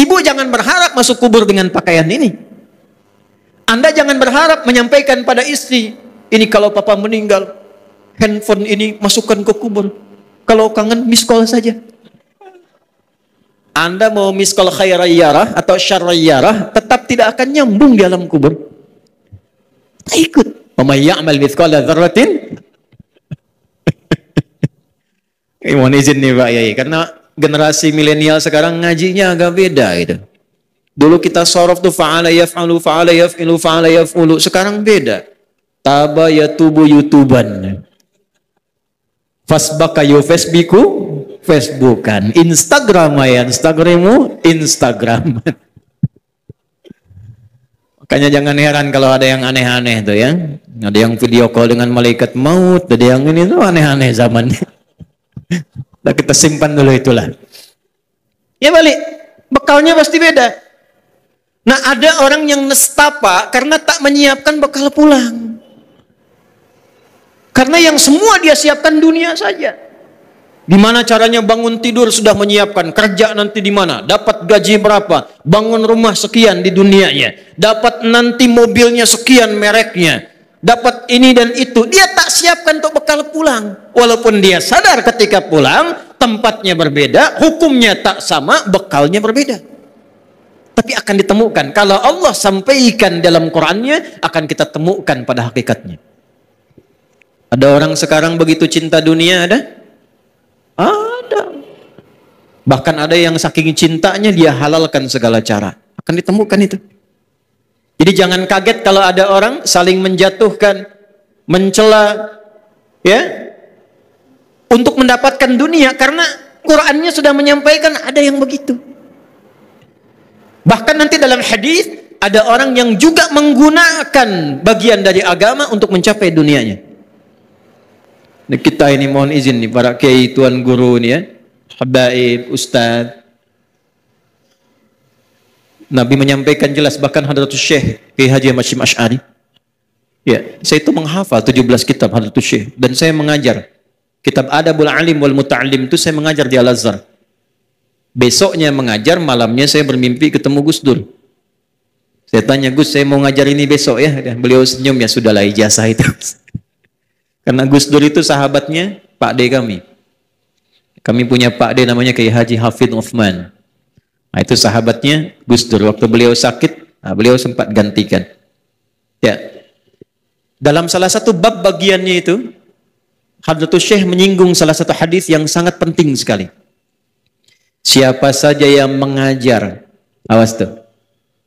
Ibu jangan berharap masuk kubur dengan pakaian ini. Anda jangan berharap menyampaikan pada istri, ini kalau papa meninggal, handphone ini masukkan ke kubur. Kalau kangen, miss call saja. Anda mau miss call khairayyarah atau syarrayyarah, tetap tidak akan nyambung di alam kubur. Ikut. Wa may ya'mal mithqala dzarratin. Mohon izin nih Pak Yai, karena generasi milenial sekarang ngajinya agak beda gitu. Dulu kita sorof tuh fa'ala yaf'alu, fa'ala yaf'ilu, fa'ala yaf'ulu. Sekarang beda. Taba yatubu yutuban. Fasbaka yufasbiku, Facebookan. Instagram ya, Instagramu, Instagram. Makanya jangan heran kalau ada yang aneh-aneh tuh ya. Ada yang video call dengan malaikat maut, ada yang ini tuh aneh-aneh zamannya. Nah, kita simpan dulu itulah. Ya balik, bekalnya pasti beda. Nah, ada orang yang nestapa karena tak menyiapkan bekal pulang. Karena yang semua dia siapkan dunia saja. Gimana caranya bangun tidur sudah menyiapkan, kerja nanti di mana, dapat gaji berapa, bangun rumah sekian di dunianya, dapat nanti mobilnya sekian mereknya, dapat ini dan itu. Dia tak siapkan untuk bekal pulang. Walaupun dia sadar ketika pulang, tempatnya berbeda, hukumnya tak sama, bekalnya berbeda. Tapi akan ditemukan. Kalau Allah sampaikan dalam Qur'annya, akan kita temukan pada hakikatnya. Ada orang sekarang begitu cinta dunia, ada? Ada. Bahkan ada yang saking cintanya dia halalkan segala cara. Akan ditemukan itu. Jadi jangan kaget kalau ada orang saling menjatuhkan, mencela, ya, untuk mendapatkan dunia, karena Qur'annya sudah menyampaikan ada yang begitu. Bahkan nanti dalam hadis ada orang yang juga menggunakan bagian dari agama untuk mencapai dunianya. Nah, kita ini mohon izin nih para kiai, tuan guru nih ya, habaib, ustaz. Nabi menyampaikan jelas, bahkan Hadratus Syekh Kiai Haji Hasyim Asy'ari. Ya, saya itu menghafal 17 kitab Hadratus Syekh dan saya mengajar. Kitab Adabul Alim wal Muta'allim itu saya mengajar di Al-Azhar. Besoknya mengajar, malamnya saya bermimpi ketemu Gus Dur. Saya tanya, Gus, saya mau ngajar ini besok ya. Beliau senyum, ya sudahlah ijazah itu. Karena Gus Dur itu sahabatnya Pak D kami. Kami punya Pak D namanya Kiai Haji Hafidh Uthman. Nah, itu sahabatnya Gus Dur. Waktu beliau sakit, beliau sempat gantikan. Ya. Dalam salah satu bab bagiannya itu, Hadratus Syekh menyinggung salah satu hadis yang sangat penting sekali. Siapa saja yang mengajar, awas tuh.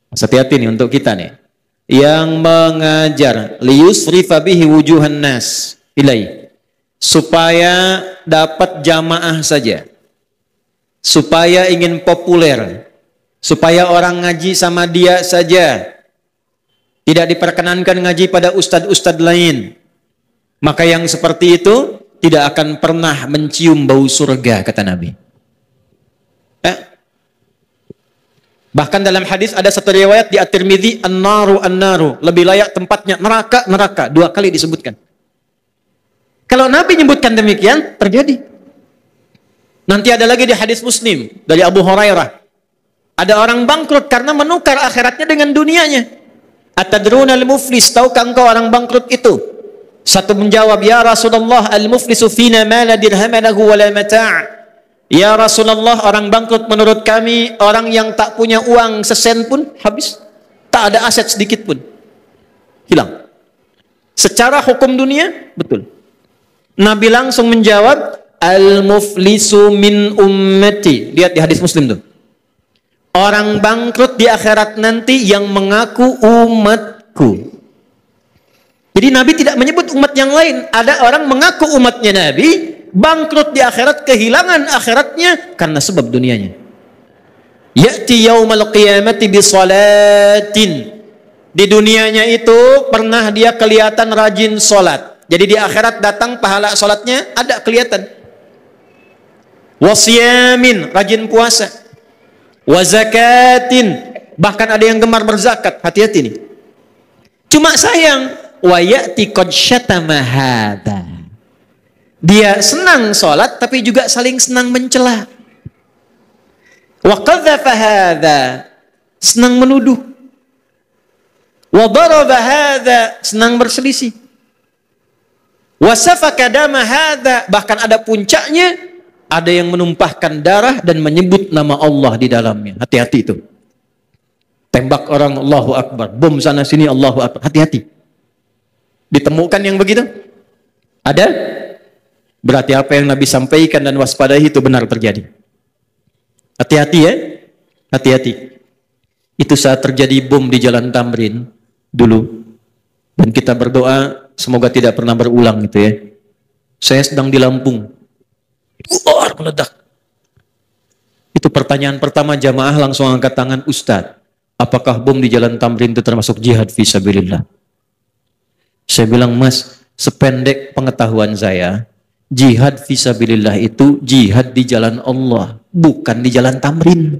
Hati-hati nih untuk kita nih. Yang mengajar liyusrifa bihi wujuhan nas ilai, supaya dapat jamaah saja, supaya ingin populer, supaya orang ngaji sama dia saja, tidak diperkenankan ngaji pada ustadz-ustadz lain, maka yang seperti itu tidak akan pernah mencium bau surga, kata Nabi. Bahkan dalam hadis ada satu riwayat di At-Tirmidzi, an-naru, lebih layak tempatnya neraka, 2 kali disebutkan. Kalau Nabi menyebutkan demikian, terjadi. Nanti ada lagi di hadis Muslim dari Abu Hurairah. Ada orang bangkrut karena menukar akhiratnya dengan dunianya. Atadruna al-muflis, tahukah engkau orang bangkrut itu? Satu menjawab, ya Rasulullah, al-muflisu fina ma la dirham lahu wa la mata'. Ya Rasulullah, orang bangkrut menurut kami orang yang tak punya uang sesen pun habis. Tak ada aset sedikit pun. Hilang. Secara hukum dunia, betul. Nabi langsung menjawab, al-muflisu min ummati. Lihat di hadis Muslim tuh. Orang bangkrut di akhirat nanti yang mengaku umatku. Jadi Nabi tidak menyebut umat yang lain. Ada orang mengaku umatnya Nabi, bangkrut di akhirat, kehilangan akhiratnya karena sebab dunianya. Ya'ti yaumal qiyamati bi salatin. Di dunianya itu pernah dia kelihatan rajin salat. Jadi di akhirat datang pahala salatnya ada kelihatan. Wasiyamin, rajin puasa. Wa zakatin, bahkan ada yang gemar berzakat. Hati-hati nih. Cuma sayang, wa ya'ti qad syatama hadza. Dia senang sholat, tapi juga saling senang mencela. Wa qadzafa hadza, senang menuduh. Wa daraba hadza, senang berselisih. Wa safaka dama hadza, bahkan ada puncaknya, ada yang menumpahkan darah dan menyebut nama Allah di dalamnya. Hati-hati itu. Tembak orang, Allahu Akbar. Bom sana sini, Allahu Akbar. Hati-hati. Ditemukan yang begitu? Ada? Berarti apa yang Nabi sampaikan dan waspadai itu benar terjadi. Hati-hati ya. Hati-hati. Itu saat terjadi bom di Jalan Tamrin dulu. Dan kita berdoa semoga tidak pernah berulang gitu ya. Saya sedang di Lampung. Meledak. Itu pertanyaan pertama jamaah langsung angkat tangan, Ustadz, apakah bom di Jalan Tamrin itu termasuk jihad fisabilillah? Saya bilang, Mas, sependek pengetahuan saya, jihad fisabilillah itu jihad di jalan Allah, bukan di Jalan Tamrin.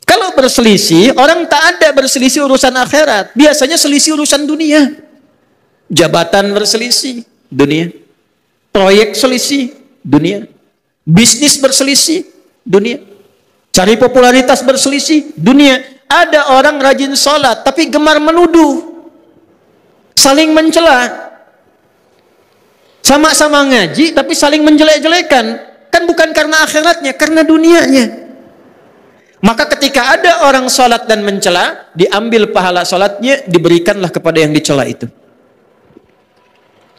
Kalau berselisih, orang tak ada berselisih urusan akhirat. Biasanya selisih urusan dunia. Jabatan berselisih, dunia. Proyek selisih, dunia. Bisnis berselisih, dunia. Cari popularitas berselisih, dunia. Ada orang rajin sholat, tapi gemar menuduh. Saling mencela. Sama-sama ngaji, tapi saling menjelek-jelekan. Kan bukan karena akhiratnya, karena dunianya. Maka ketika ada orang sholat dan mencela, diambil pahala sholatnya, diberikanlah kepada yang dicela itu.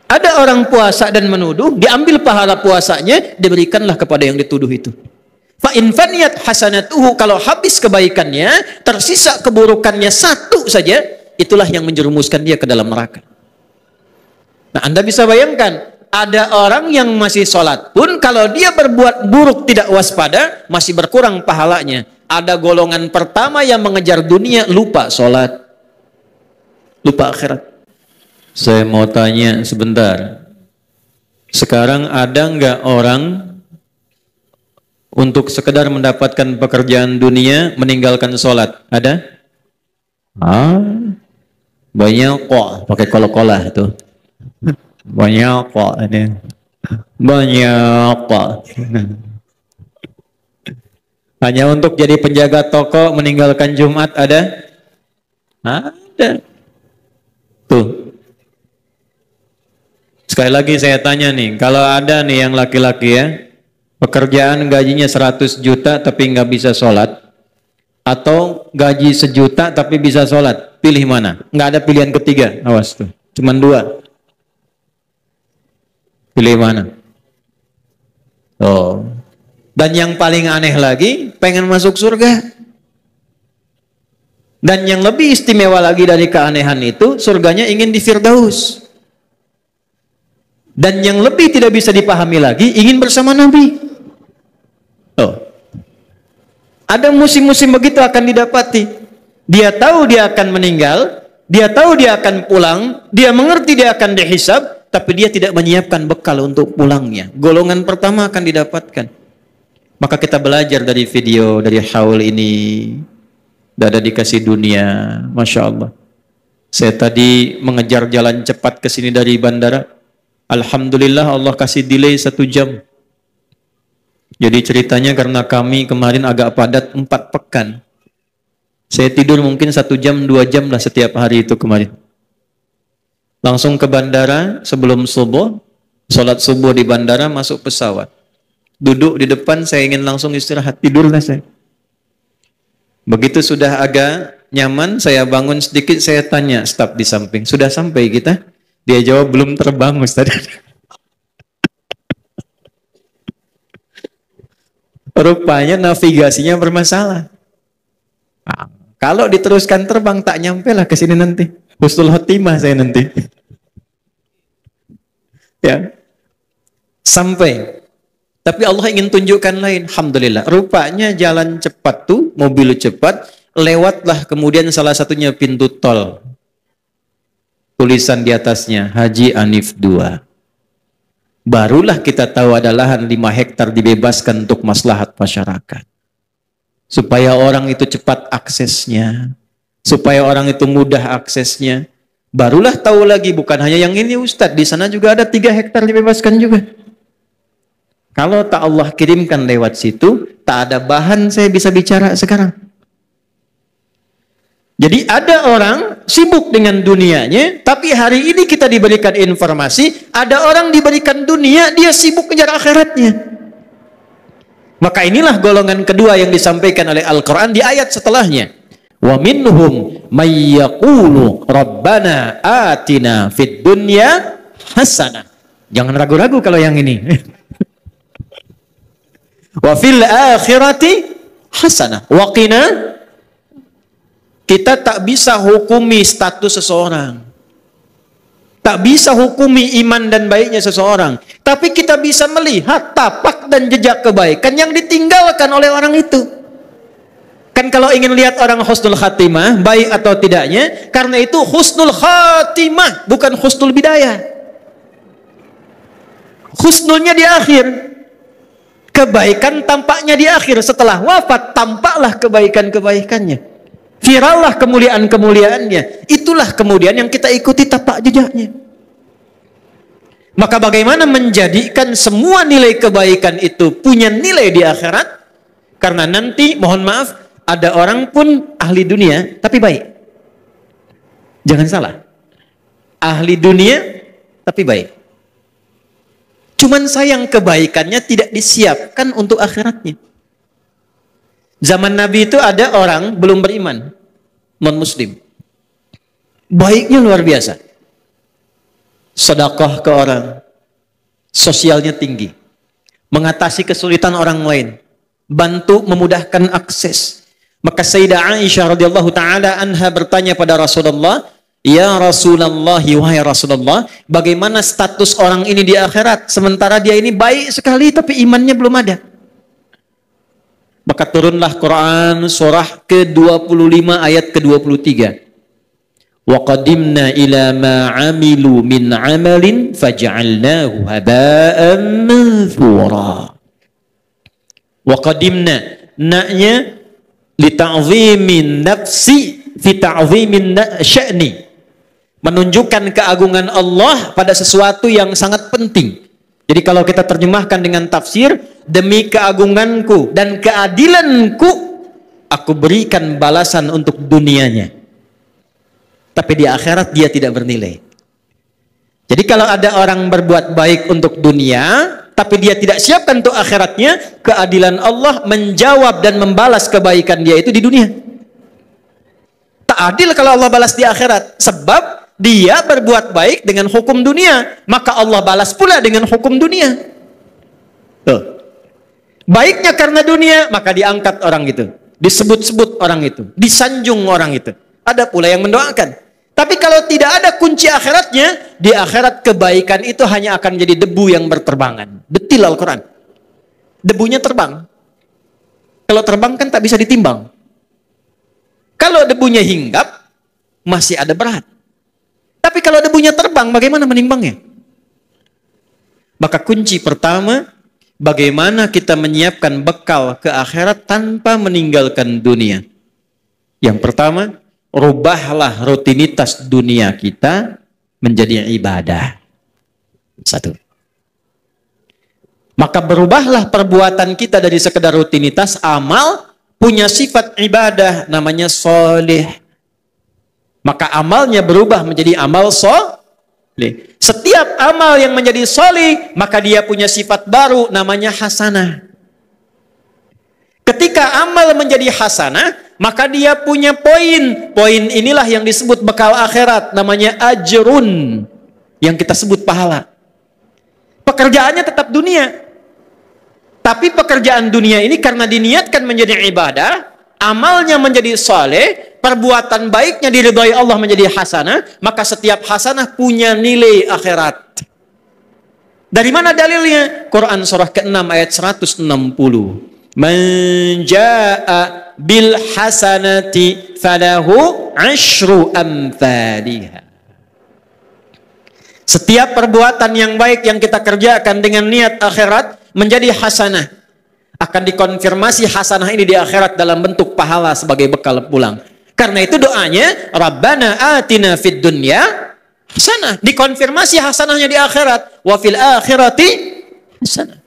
Ada orang puasa dan menuduh, diambil pahala puasanya, diberikanlah kepada yang dituduh itu. Fa in faniyat hasanatuhu, kalau habis kebaikannya, tersisa keburukannya satu saja, itulah yang menjerumuskan dia ke dalam neraka. Nah, Anda bisa bayangkan, ada orang yang masih sholat pun, kalau dia berbuat buruk tidak waspada, masih berkurang pahalanya. Ada golongan pertama yang mengejar dunia, lupa sholat, lupa akhirat. Saya mau tanya sebentar. Sekarang ada nggak orang untuk sekedar mendapatkan pekerjaan dunia meninggalkan sholat? Ada? Banyak kok, pakai kol-kolah itu. Banyak kok ini. Banyak kok. Hanya untuk jadi penjaga toko meninggalkan Jumat ada? Ada. Tuh. Sekali lagi saya tanya nih, kalau ada nih yang laki-laki ya, pekerjaan gajinya 100 juta tapi nggak bisa sholat, atau gaji 1 juta tapi bisa sholat, pilih mana? Nggak ada pilihan ketiga, awas tuh, cuman 2. Pilih mana? Oh. Dan yang paling aneh lagi, pengen masuk surga. Dan yang lebih istimewa lagi dari keanehan itu, surganya ingin di Firdaus. Dan yang lebih tidak bisa dipahami lagi, ingin bersama Nabi. Oh. Ada musim-musim begitu akan didapati. Dia tahu dia akan meninggal, dia tahu dia akan pulang, dia mengerti dia akan dihisab, tapi dia tidak menyiapkan bekal untuk pulangnya. Golongan pertama akan didapatkan. Maka kita belajar dari video, dari haul ini. Dada dikasih dunia, Masya Allah. Saya tadi mengejar jalan cepat ke sini dari bandara. Alhamdulillah Allah kasih delay 1 jam. Jadi ceritanya karena kami kemarin agak padat 4 pekan. Saya tidur mungkin 1 jam, 2 jam lah setiap hari itu kemarin. Langsung ke bandara sebelum subuh, sholat subuh di bandara, masuk pesawat. Duduk di depan, saya ingin langsung istirahat, tidurlah saya. Begitu sudah agak nyaman, saya bangun sedikit, saya tanya staf di samping, sudah sampai kita? Dia jawab, belum terbang Ustaz. Rupanya navigasinya bermasalah. Nah, kalau diteruskan terbang, tak nyampe lah ke sini nanti. Husnul khotimah saya nanti. Ya. Sampai. Tapi Allah ingin tunjukkan lain. Alhamdulillah. Rupanya jalan cepat tuh, mobil cepat, lewatlah kemudian salah satunya pintu tol. Tulisan di atasnya, Haji Hanif 2. Barulah kita tahu ada lahan 5 hektar dibebaskan untuk maslahat masyarakat. Supaya orang itu cepat aksesnya. Supaya orang itu mudah aksesnya. Barulah tahu lagi, bukan hanya yang ini Ustadz, di sana juga ada 3 hektar dibebaskan juga. Kalau tak Allah kirimkan lewat situ, tak ada bahan saya bisa bicara sekarang. Jadi ada orang sibuk dengan dunianya, tapi hari ini kita diberikan informasi, ada orang diberikan dunia, dia sibuk kejar akhiratnya. Maka inilah golongan kedua yang disampaikan oleh Al-Quran di ayat setelahnya. Wa minhum may yaqulu rabbana atina fid dunya hasanah. Jangan ragu-ragu kalau yang ini. Wa fil akhirati hasanah wa qina. Kita tak bisa hukumi status seseorang, tak bisa hukumi iman dan baiknya seseorang, tapi kita bisa melihat tapak dan jejak kebaikan yang ditinggalkan oleh orang itu. Kan kalau ingin lihat orang husnul khatimah, baik atau tidaknya, karena itu husnul khatimah, bukan husnul bidayah. Husnulnya di akhir. Kebaikan tampaknya di akhir, setelah wafat tampaklah kebaikan-kebaikannya. Virallah kemuliaan-kemuliaannya. Itulah kemudian yang kita ikuti tapak jejaknya. Maka bagaimana menjadikan semua nilai kebaikan itu punya nilai di akhirat? Karena nanti, mohon maaf, ada orang pun ahli dunia tapi baik. Jangan salah. Ahli dunia tapi baik. Cuman sayang kebaikannya tidak disiapkan untuk akhiratnya. Zaman Nabi itu ada orang belum beriman, non-muslim. Baiknya luar biasa. Sedekah ke orang. Sosialnya tinggi. Mengatasi kesulitan orang lain. Bantu memudahkan akses. Maka Sayyidah Aisyah radhiyallahu taala anha bertanya pada Rasulullah, "Ya Rasulullah, wahai Rasulullah, bagaimana status orang ini di akhirat sementara dia ini baik sekali tapi imannya belum ada?" Maka turunlah Quran surah ke-25 ayat ke-23. Wa qadimna ila ma 'amilu min 'amalin faj'alnahu haba'an manthura. Wa qadimna, naknya li ta'zimin nafsi fi ta'zimin sya'ni. Menunjukkan keagungan Allah pada sesuatu yang sangat penting. Jadi kalau kita terjemahkan dengan tafsir, demi keagunganku dan keadilanku, aku berikan balasan untuk dunianya. Tapi di akhirat dia tidak bernilai. Jadi kalau ada orang berbuat baik untuk dunia, tapi dia tidak siapkan untuk akhiratnya, keadilan Allah menjawab dan membalas kebaikan dia itu di dunia. Tak adil kalau Allah balas di akhirat. Sebab dia berbuat baik dengan hukum dunia, maka Allah balas pula dengan hukum dunia. Tuh. Baiknya karena dunia, maka diangkat orang itu. Disebut-sebut orang itu. Disanjung orang itu. Ada pula yang mendoakan. Tapi kalau tidak ada kunci akhiratnya, di akhirat kebaikan itu hanya akan jadi debu yang berterbangan. Detil Al-Quran. Debunya terbang. Kalau terbang kan tak bisa ditimbang. Kalau debunya hinggap, masih ada berat. Tapi kalau debunya terbang, bagaimana menimbangnya? Maka kunci pertama, bagaimana kita menyiapkan bekal ke akhirat tanpa meninggalkan dunia. Yang pertama, rubahlah rutinitas dunia kita menjadi ibadah. Satu. Maka berubahlah perbuatan kita dari sekedar rutinitas amal, punya sifat ibadah, namanya soleh. Maka amalnya berubah menjadi amal soleh. Setiap amal yang menjadi soleh, maka dia punya sifat baru, namanya hasanah. Ketika amal menjadi hasanah, maka dia punya poin. Poin inilah yang disebut bekal akhirat, namanya ajrun, yang kita sebut pahala. Pekerjaannya tetap dunia. Tapi pekerjaan dunia ini karena diniatkan menjadi ibadah, amalnya menjadi saleh, perbuatan baiknya diridhai Allah menjadi hasanah, maka setiap hasanah punya nilai akhirat. Dari mana dalilnya? Quran surah ke-6 ayat 160. Man jaa bil hasanati falahu asyru amthaliha. Setiap perbuatan yang baik yang kita kerjakan dengan niat akhirat menjadi hasanah. Akan dikonfirmasi hasanah ini di akhirat dalam bentuk pahala sebagai bekal pulang. Karena itu doanya, Rabbana atina fid dunya hasanah. Dikonfirmasi hasanahnya di akhirat. Wa fil akhirati hasanah.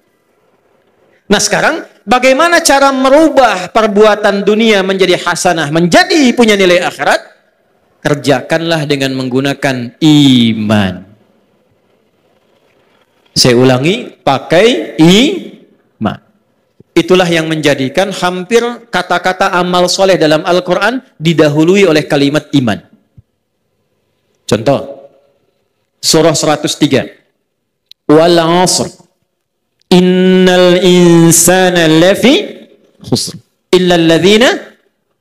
Nah sekarang, bagaimana cara merubah perbuatan dunia menjadi hasanah, menjadi punya nilai akhirat? Kerjakanlah dengan menggunakan iman. Saya ulangi, pakai iman. Itulah yang menjadikan hampir kata-kata amal soleh dalam Al-Quran didahului oleh kalimat iman. Contoh, surah 103. Wal 'asr. Innal insana lafi khusr. Illa alladhina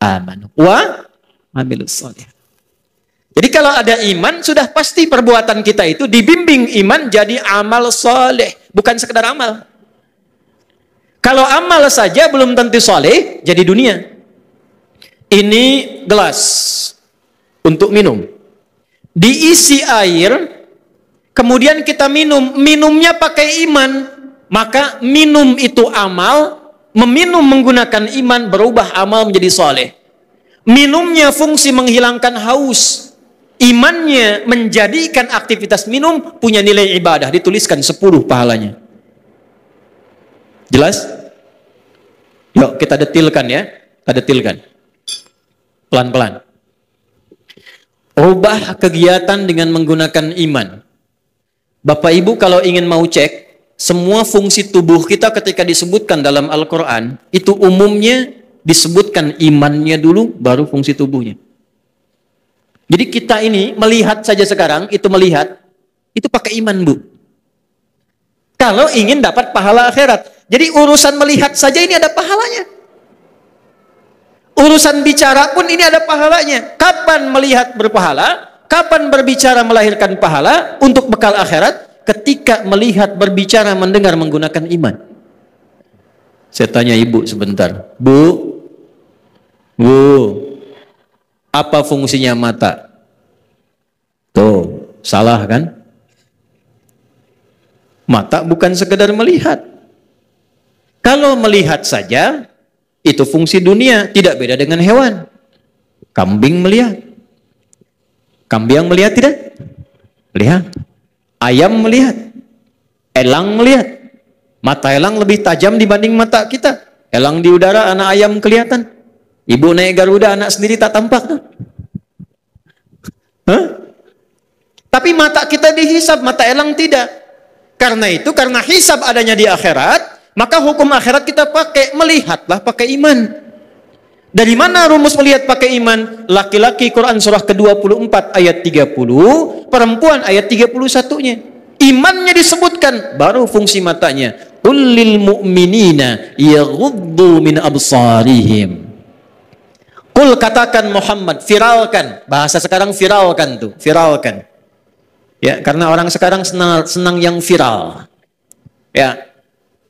amanu wa amilus shalihat. Jadi kalau ada iman, sudah pasti perbuatan kita itu dibimbing iman jadi amal soleh. Bukan sekedar amal. Kalau amal saja belum tentu soleh, jadi dunia. Ini gelas untuk minum. Diisi air, kemudian kita minum. Minumnya pakai iman. Maka minum itu amal, meminum menggunakan iman berubah amal menjadi soleh. Minumnya fungsi menghilangkan haus. Imannya menjadikan aktivitas minum punya nilai ibadah. Dituliskan 10 pahalanya. Jelas? Yuk kita detilkan ya. Kita detilkan. Pelan-pelan. Ubah kegiatan dengan menggunakan iman. Bapak Ibu kalau ingin mau cek, semua fungsi tubuh kita ketika disebutkan dalam Al-Quran, itu umumnya disebutkan imannya dulu, baru fungsi tubuhnya. Jadi kita ini melihat saja sekarang, itu melihat, itu pakai iman Bu. Kalau ingin dapat pahala akhirat. Jadi urusan melihat saja ini ada pahalanya. Urusan bicara pun ini ada pahalanya. Kapan melihat berpahala? Kapan berbicara melahirkan pahala untuk bekal akhirat? Ketika melihat, berbicara, mendengar menggunakan iman. Saya tanya ibu sebentar. Bu, apa fungsinya mata? Tuh, salah kan? Mata bukan sekedar melihat. Kalau melihat saja, itu fungsi dunia, tidak beda dengan hewan. Kambing melihat. Kambing melihat tidak? Melihat. Ayam melihat. Elang melihat. Mata elang lebih tajam dibanding mata kita. Elang di udara, anak ayam kelihatan. Ibu naik Garuda, anak sendiri tak tampak. Hah? Tapi mata kita dihisab, mata elang tidak. Karena itu, karena hisab adanya di akhirat, maka hukum akhirat kita pakai, melihatlah pakai iman. Dari mana rumus melihat pakai iman? Laki-laki Quran surah ke-24 ayat 30, perempuan ayat 31-nya. Imannya disebutkan, baru fungsi matanya. Qul lil mu'minina yaghuddu min absarihim. Qul, katakan Muhammad, viralkan. Bahasa sekarang viralkan tuh, viralkan. Ya, karena orang sekarang senang yang viral. Ya.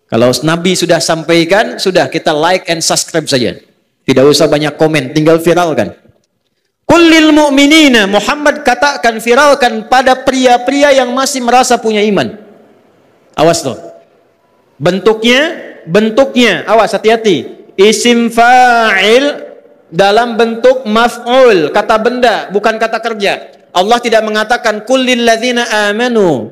Kalau Nabi sudah sampaikan, sudah kita like and subscribe saja. Tidak usah banyak komen, tinggal viralkan. Qul lil mu'minina, Muhammad katakan, viralkan pada pria-pria yang masih merasa punya iman. Awas tuh. Bentuknya, awas, hati-hati. Isim fa'il dalam bentuk maf'ul, kata benda, bukan kata kerja. Allah tidak mengatakan qul lil ladzina amanu.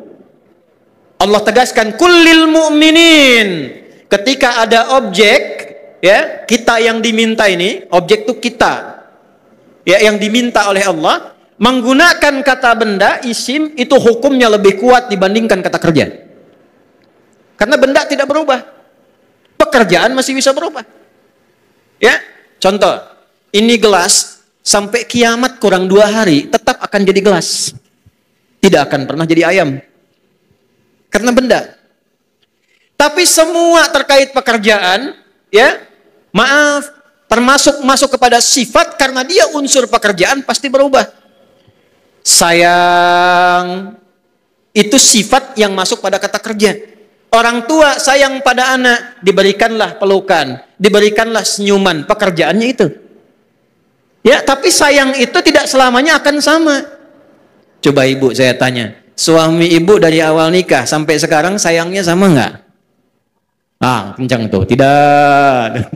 Allah tegaskan qul lil mu'minin. Ketika ada objek, ya, kita yang diminta ini, objek itu kita. Ya, yang diminta oleh Allah, menggunakan kata benda, isim, itu hukumnya lebih kuat dibandingkan kata kerja. Karena benda tidak berubah. Pekerjaan masih bisa berubah. Ya, contoh, ini gelas, sampai kiamat kurang 2 hari, tetap akan jadi gelas. Tidak akan pernah jadi ayam. Karena benda. Tapi semua terkait pekerjaan, ya, maaf, termasuk masuk kepada sifat, karena dia unsur pekerjaan pasti berubah. Sayang, itu sifat yang masuk pada kata kerja. Orang tua sayang pada anak, diberikanlah pelukan, diberikanlah senyuman, pekerjaannya itu. Ya, tapi sayang itu tidak selamanya akan sama. Coba ibu saya tanya, suami ibu dari awal nikah sampai sekarang sayangnya sama nggak? Ah, kencang tuh, tidak.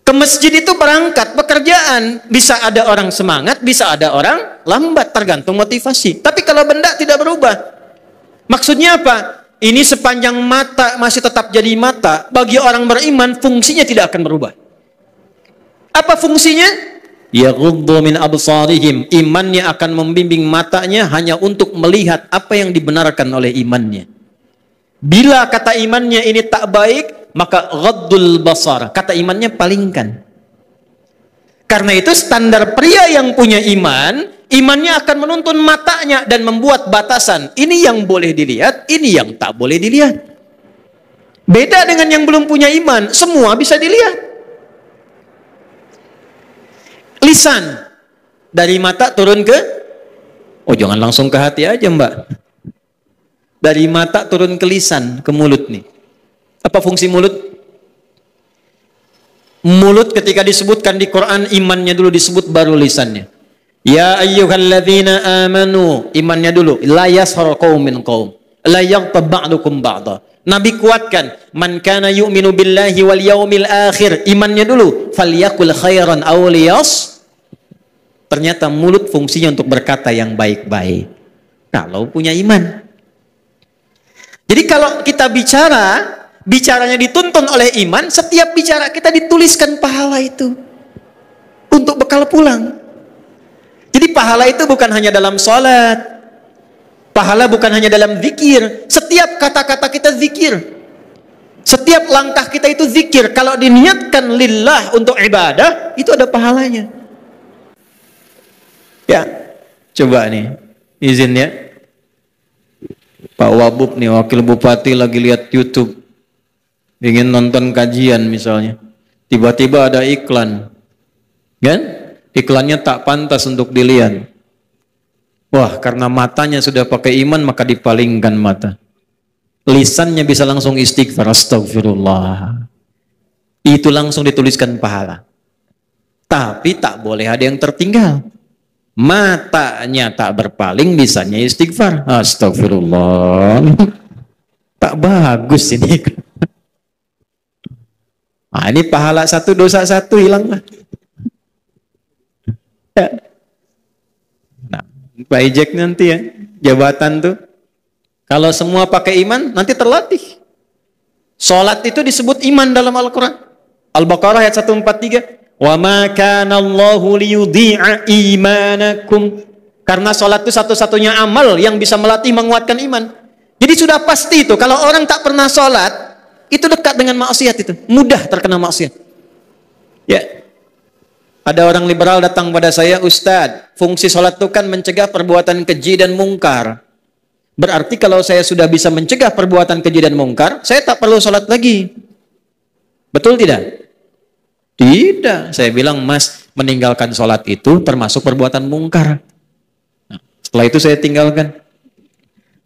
Ke masjid itu berangkat, pekerjaan. Bisa ada orang semangat, bisa ada orang lambat, tergantung motivasi. Tapi kalau benda tidak berubah. Maksudnya apa? Ini sepanjang mata masih tetap jadi mata, bagi orang beriman fungsinya tidak akan berubah. Apa fungsinya? Yaghuddu min absarihim. Imannya akan membimbing matanya hanya untuk melihat apa yang dibenarkan oleh imannya. Bila kata imannya ini tak baik, maka ghaddul basar, kata imannya palingkan. Karena itu standar pria yang punya iman, imannya akan menuntun matanya dan membuat batasan. Ini yang boleh dilihat, ini yang tak boleh dilihat. Beda dengan yang belum punya iman, semua bisa dilihat. Lisan, dari mata turun ke, oh jangan langsung ke hati aja mbak. Dari mata turun ke lisan, ke mulut nih. Apa fungsi mulut? Mulut ketika disebutkan di Quran, imannya dulu disebut, baru lisannya. Ya ayyuhalladzina amanu, imannya dulu. La yashar qaumin qaum, la yaghtab ba'dukum ba'da. Nabi kuatkan, man kana yu'minu billahi wal yaumil akhir, imannya dulu. Falyakul khairan aw liyas. Ternyata mulut fungsinya untuk berkata yang baik-baik. Kalau punya iman. Jadi kalau kita bicaranya dituntun oleh iman, setiap bicara kita dituliskan pahala itu untuk bekal pulang. Jadi pahala itu bukan hanya dalam sholat, pahala bukan hanya dalam zikir. Setiap kata-kata kita zikir, setiap langkah kita itu zikir. Kalau diniatkan lillah untuk ibadah, itu ada pahalanya. Ya, coba nih, izin ya. Pak Wabub nih, wakil bupati lagi lihat YouTube, ingin nonton kajian misalnya, tiba-tiba ada iklan, kan? Iklannya tak pantas untuk dilihat. Wah, karena matanya sudah pakai iman, maka dipalingkan mata. Lisannya bisa langsung istighfar, astagfirullah. Itu langsung dituliskan pahala. Tapi tak boleh ada yang tertinggal. Matanya tak berpaling, lisannya istighfar. Astagfirullah. Tak bagus ini. Nah, ini pahala satu, dosa satu, hilang lah. Ya. Nah, Pak Ijek nanti ya, Jabatan tuh. Kalau semua pakai iman, nanti terlatih. Salat itu disebut iman dalam Al-Quran. Al-Baqarah ayat 143. Wa ma kana Allahu liyudhi'a imanakum. Karena salat itu satu-satunya amal yang bisa melatih menguatkan iman. Jadi sudah pasti itu, kalau orang tak pernah salat, itu dekat dengan maksiat itu. Mudah terkena maksiat. Ya. Ada orang liberal datang pada saya, Ustadz, fungsi salat itu kan mencegah perbuatan keji dan mungkar. Berarti kalau saya sudah bisa mencegah perbuatan keji dan mungkar, saya tak perlu salat lagi. Betul tidak? Tidak. Saya bilang, Mas, meninggalkan salat itu termasuk perbuatan mungkar. Nah, setelah itu saya tinggalkan.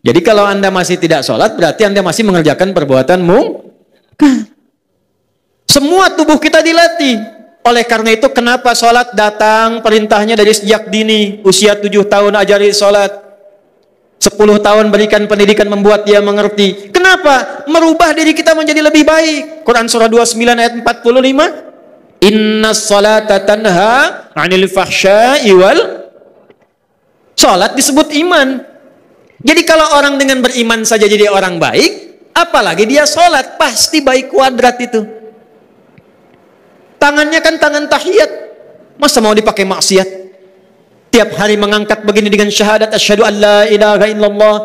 Jadi kalau Anda masih tidak salat, berarti Anda masih mengerjakan perbuatan mungkar. Semua tubuh kita dilatih. Oleh karena itu, kenapa salat datang perintahnya dari sejak dini. Usia 7 tahun ajari salat. 10 tahun berikan pendidikan membuat dia mengerti. Kenapa? Merubah diri kita menjadi lebih baik. Quran surah 29 ayat 45. Inna salata tanha 'anil fahsya'i wal. Salat disebut iman. Jadi kalau orang dengan beriman saja jadi orang baik, apalagi dia salat, pasti baik kuadrat itu. Tangannya kan tangan tahiyat. Masa mau dipakai maksiat? Tiap hari mengangkat begini dengan syahadat asyhadu an la ilaha illallah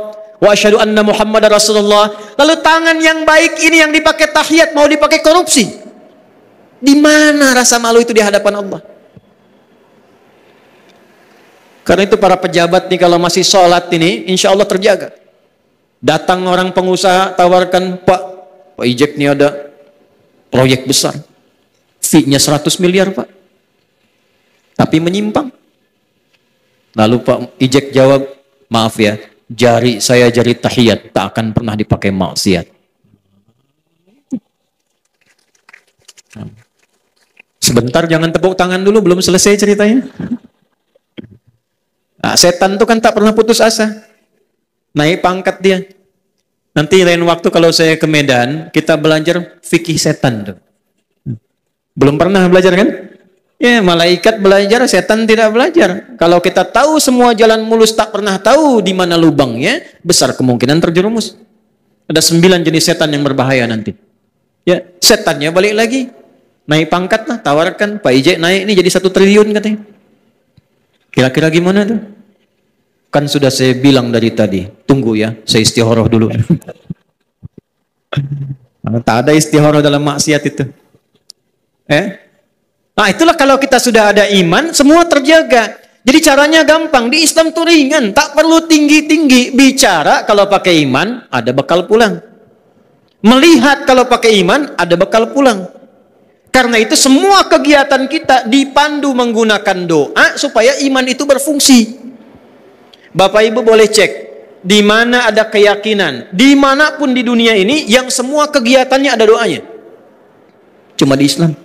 wa asyhadu anna muhammadar rasulullah. Lalu tangan yang baik ini yang dipakai tahiyat mau dipakai korupsi. Di mana rasa malu itu di hadapan Allah? Karena itu para pejabat nih kalau masih sholat ini, insya Allah terjaga. Datang orang pengusaha tawarkan, Pak Ijek nih ada proyek besar. Fee-nya 100 miliar Pak. Tapi menyimpang. Lalu Pak Ijek jawab, maaf ya, jari saya jari tahiyat, tak akan pernah dipakai maksiat. Sebentar, jangan tepuk tangan dulu, belum selesai ceritanya. Nah, setan itu kan tak pernah putus asa. Naik pangkat dia. Nanti lain waktu kalau saya ke Medan, kita belajar fikih setan tuh. Belum pernah belajar kan? Ya, malaikat belajar, setan tidak belajar. Kalau kita tahu semua jalan mulus, tak pernah tahu di mana lubangnya, besar kemungkinan terjerumus. Ada 9 jenis setan yang berbahaya nanti. Ya, setannya balik lagi. Naik pangkat lah, tawarkan, Pak Ijek naik ini jadi 1 triliun katanya. Kira-kira gimana tuh? Kan sudah saya bilang dari tadi, tunggu ya, saya istikharah dulu. Tak ada istikharah dalam maksiat itu. Nah itulah kalau kita sudah ada iman, semua terjaga. Jadi caranya gampang, di Islam tuh ringan, tak perlu tinggi-tinggi. Bicara kalau pakai iman, ada bekal pulang. Melihat kalau pakai iman, ada bekal pulang. Karena itu semua kegiatan kita dipandu menggunakan doa supaya iman itu berfungsi. Bapak Ibu boleh cek, di mana ada keyakinan, dimanapun di dunia ini, yang semua kegiatannya ada doanya. Cuma di Islam.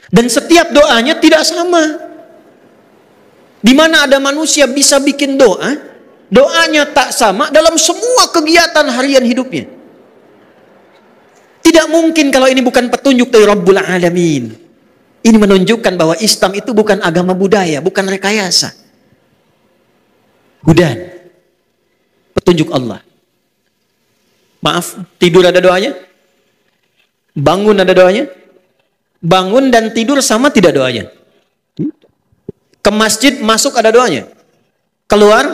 Dan setiap doanya tidak sama. Di mana ada manusia bisa bikin doa, doanya tak sama dalam semua kegiatan harian hidupnya. Tidak mungkin kalau ini bukan petunjuk dari Rabbul Alamin. Ini menunjukkan bahwa Islam itu bukan agama budaya, bukan rekayasa. Hudan. Petunjuk Allah. Maaf, tidur ada doanya? Bangun ada doanya? Bangun dan tidur sama tidak doanya? Ke masjid masuk ada doanya? Keluar?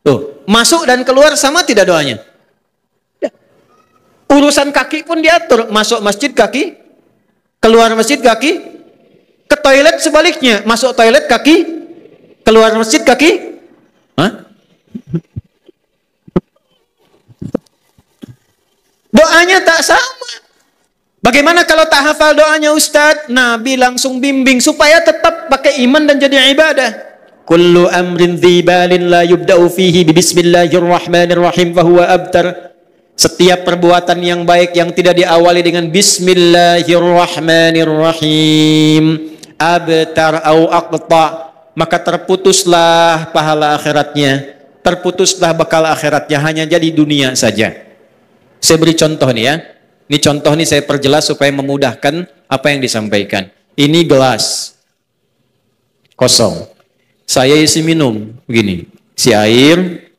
Tuh, masuk dan keluar sama tidak doanya? Urusan kaki pun diatur. Masuk masjid kaki, keluar masjid kaki, ke toilet sebaliknya. Masuk toilet kaki, keluar masjid kaki. Hah? Doanya tak sama. Bagaimana kalau tak hafal doanya Ustadz? Nabi langsung bimbing supaya tetap pakai iman dan jadi ibadah. Kullu amrin dzibalin la yubda'u fihi bismillahirrahmanirrahim fahuwa abtar. Setiap perbuatan yang baik yang tidak diawali dengan bismillahirrahmanirrahim, abtar au aqta, maka terputuslah pahala akhiratnya, terputuslah bekal akhiratnya, hanya jadi dunia saja. Saya beri contoh nih ya. Ini contoh nih saya perjelas supaya memudahkan apa yang disampaikan. Ini gelas kosong. Saya isi minum begini. si air.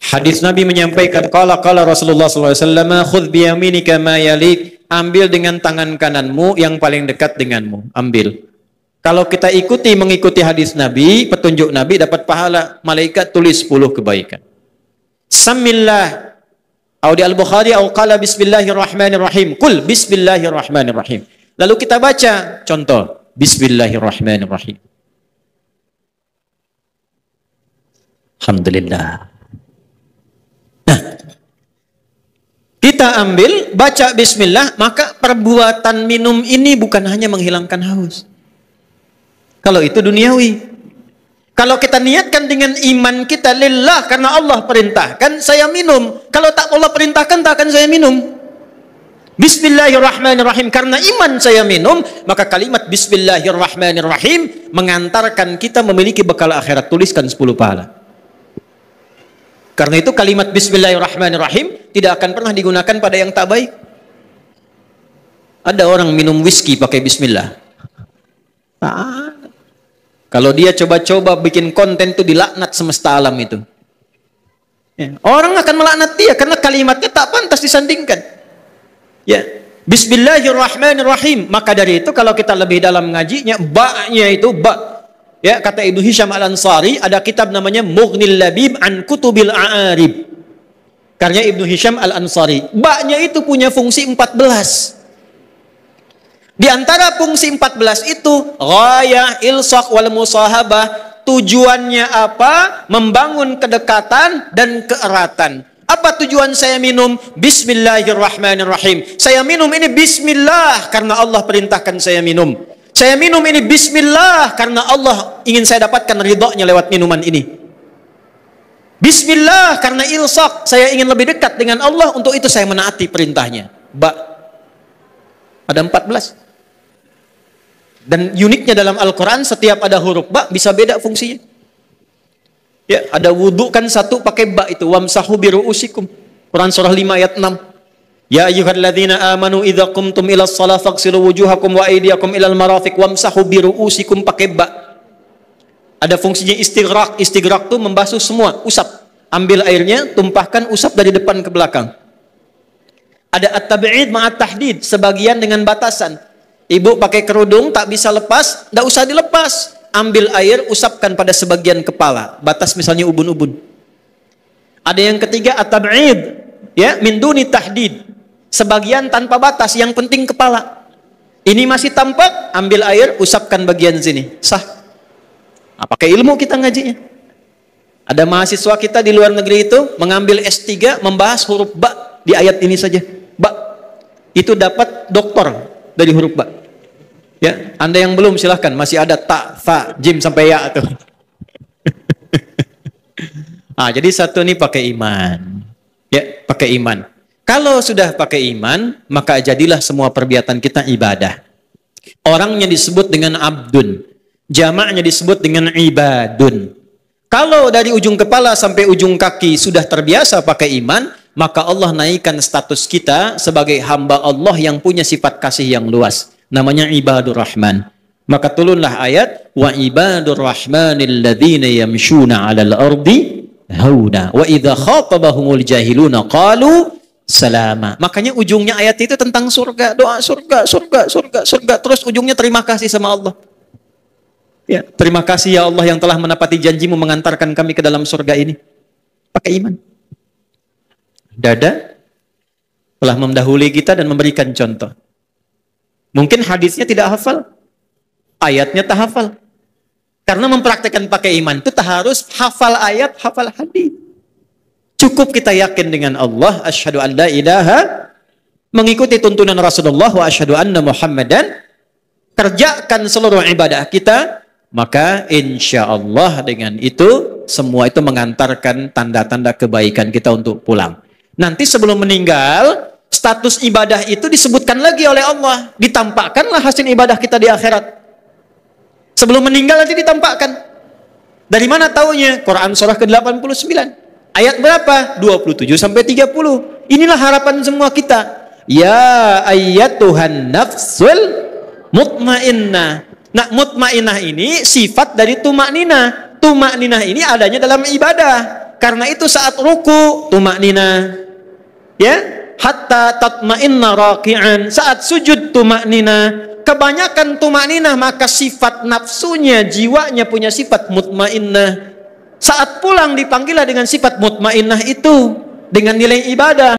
Hadis Nabi menyampaikan, qala Rasulullah sallallahu alaihi wasallam, khudh bi yaminika ma yalik, ambil dengan tangan kananmu yang paling dekat denganmu, ambil. Kalau kita mengikuti hadis Nabi, petunjuk Nabi, dapat pahala. Malaikat tulis 10 kebaikan. Samillah, atau di Al-Bukhari, atau qala bismillahirrahmanirrahim, kul bismillahirrahmanirrahim. Lalu kita baca, contoh, bismillahirrahmanirrahim. Alhamdulillah. Nah, kita ambil, baca bismillah, maka perbuatan minum ini bukan hanya menghilangkan haus. Kalau itu duniawi. Kalau kita niatkan dengan iman kita, lillah, karena Allah perintahkan, saya minum. Kalau tak Allah perintahkan, tak akan saya minum. Bismillahirrahmanirrahim, karena iman saya minum, maka kalimat bismillahirrahmanirrahim mengantarkan kita memiliki bekal akhirat. Tuliskan 10 pahala. Karena itu kalimat bismillahirrahmanirrahim tidak akan pernah digunakan pada yang tak baik. Ada orang minum whisky pakai bismillah. Kalau dia coba-coba bikin konten itu, dilaknat semesta alam itu. Ya. Orang akan melaknat dia karena kalimatnya tak pantas disandingkan. Ya, bismillahirrahmanirrahim. Maka dari itu kalau kita lebih dalam ngajinya, ba-nya itu ba. Ya, kata Ibnu Hisham Al-Ansari, ada kitab namanya Mughnil Labib an Kutubil A'arib. Karya Ibnu Hisham Al-Ansari. Ba-nya itu punya fungsi 14. Di antara fungsi 14 itu, ghayah, ilsaq, wal musahabah. Tujuannya apa? Membangun kedekatan dan keeratan. Apa tujuan saya minum? Bismillahirrahmanirrahim. Saya minum ini bismillah karena Allah perintahkan saya minum. Saya minum ini bismillah karena Allah ingin saya dapatkan ridhonya lewat minuman ini. Bismillah karena ilsaq, saya ingin lebih dekat dengan Allah, untuk itu saya menaati perintahnya. Ada 14. Dan uniknya dalam Al-Quran, setiap ada huruf ba bisa beda fungsinya. Ya, ada wudu kan satu pakai ba itu, wamsahu biru'usikum. Quran surah 5 ayat 6. Ya ayyuhalladzina amanu idza qumtum ilas shalah faghsilu wujuhakum wa aydiyakum ilal marafiq wamsahu biru'usikum, pakai ba. Ada fungsinya istighraq. Istighraq itu membasuh semua, usap. Ambil airnya, tumpahkan, usap dari depan ke belakang. Ada at-tab'id ma'at tahdid, sebagian dengan batasan. Ibu pakai kerudung tak bisa lepas, tidak usah dilepas. Ambil air, usapkan pada sebagian kepala. Batas misalnya ubun-ubun. Ada yang ketiga at-tab'id, ya, min duni tahdid. Sebagian tanpa batas, yang penting kepala. Ini masih tampak, ambil air, usapkan bagian sini. Sah. Nah, pakai ilmu kita ngajinya. Ada mahasiswa kita di luar negeri itu mengambil S3, membahas huruf ba di ayat ini saja. Ba. Itu dapat doktor dari huruf ba. Ya, Anda yang belum silahkan, masih ada ta, fa, jim sampai ya tuh. Jadi satu ini pakai iman. Ya, pakai iman. Kalau sudah pakai iman, maka jadilah semua perbuatan kita ibadah. Orangnya disebut dengan abdun. Jamaknya disebut dengan ibadun. Kalau dari ujung kepala sampai ujung kaki sudah terbiasa pakai iman, maka Allah naikkan status kita sebagai hamba Allah yang punya sifat kasih yang luas. Namanya ibadur rahman. Maka turunlah ayat, wa ibadur rahmanil ladzina yamshuna 'alal ardi hauna wa idza khatabahumul jahiluna qalu salama. Makanya ujungnya ayat itu tentang surga, doa surga, surga, surga, surga. Terus ujungnya terima kasih sama Allah. Ya, terima kasih ya Allah yang telah menepati janjimu mengantarkan kami ke dalam surga ini. Pakai iman. Dada telah mendahului kita dan memberikan contoh. Mungkin hadisnya tidak hafal, ayatnya tak hafal. Karena mempraktekkan pakai iman itu tak harus hafal ayat, hafal hadis. Cukup kita yakin dengan Allah, asyhadu an la ilaha, mengikuti tuntunan Rasulullah, wa asyhadu anna Muhammadan, kerjakan seluruh ibadah kita, maka insya Allah dengan itu semua itu mengantarkan tanda-tanda kebaikan kita untuk pulang. Nanti sebelum meninggal, status ibadah itu disebutkan lagi oleh Allah, ditampakkanlah hasil ibadah kita di akhirat. Sebelum meninggal nanti ditampakkan. Dari mana taunya? Quran surah ke-89. Ayat berapa? 27 sampai 30. Inilah harapan semua kita. Ya ayyatuhan nafsul mutmainnah. Nah, mutmainah ini sifat dari tumakninah. Tumakninah ini adanya dalam ibadah. Karena itu saat ruku tumakninah. Ya, hatta tatma'inna raki'an. Saat sujud tumakninah. Kebanyakan tumakninah, maka sifat nafsunya, jiwanya punya sifat mutmainnah. Saat pulang dipanggillah dengan sifat mutmainnah itu dengan nilai ibadah.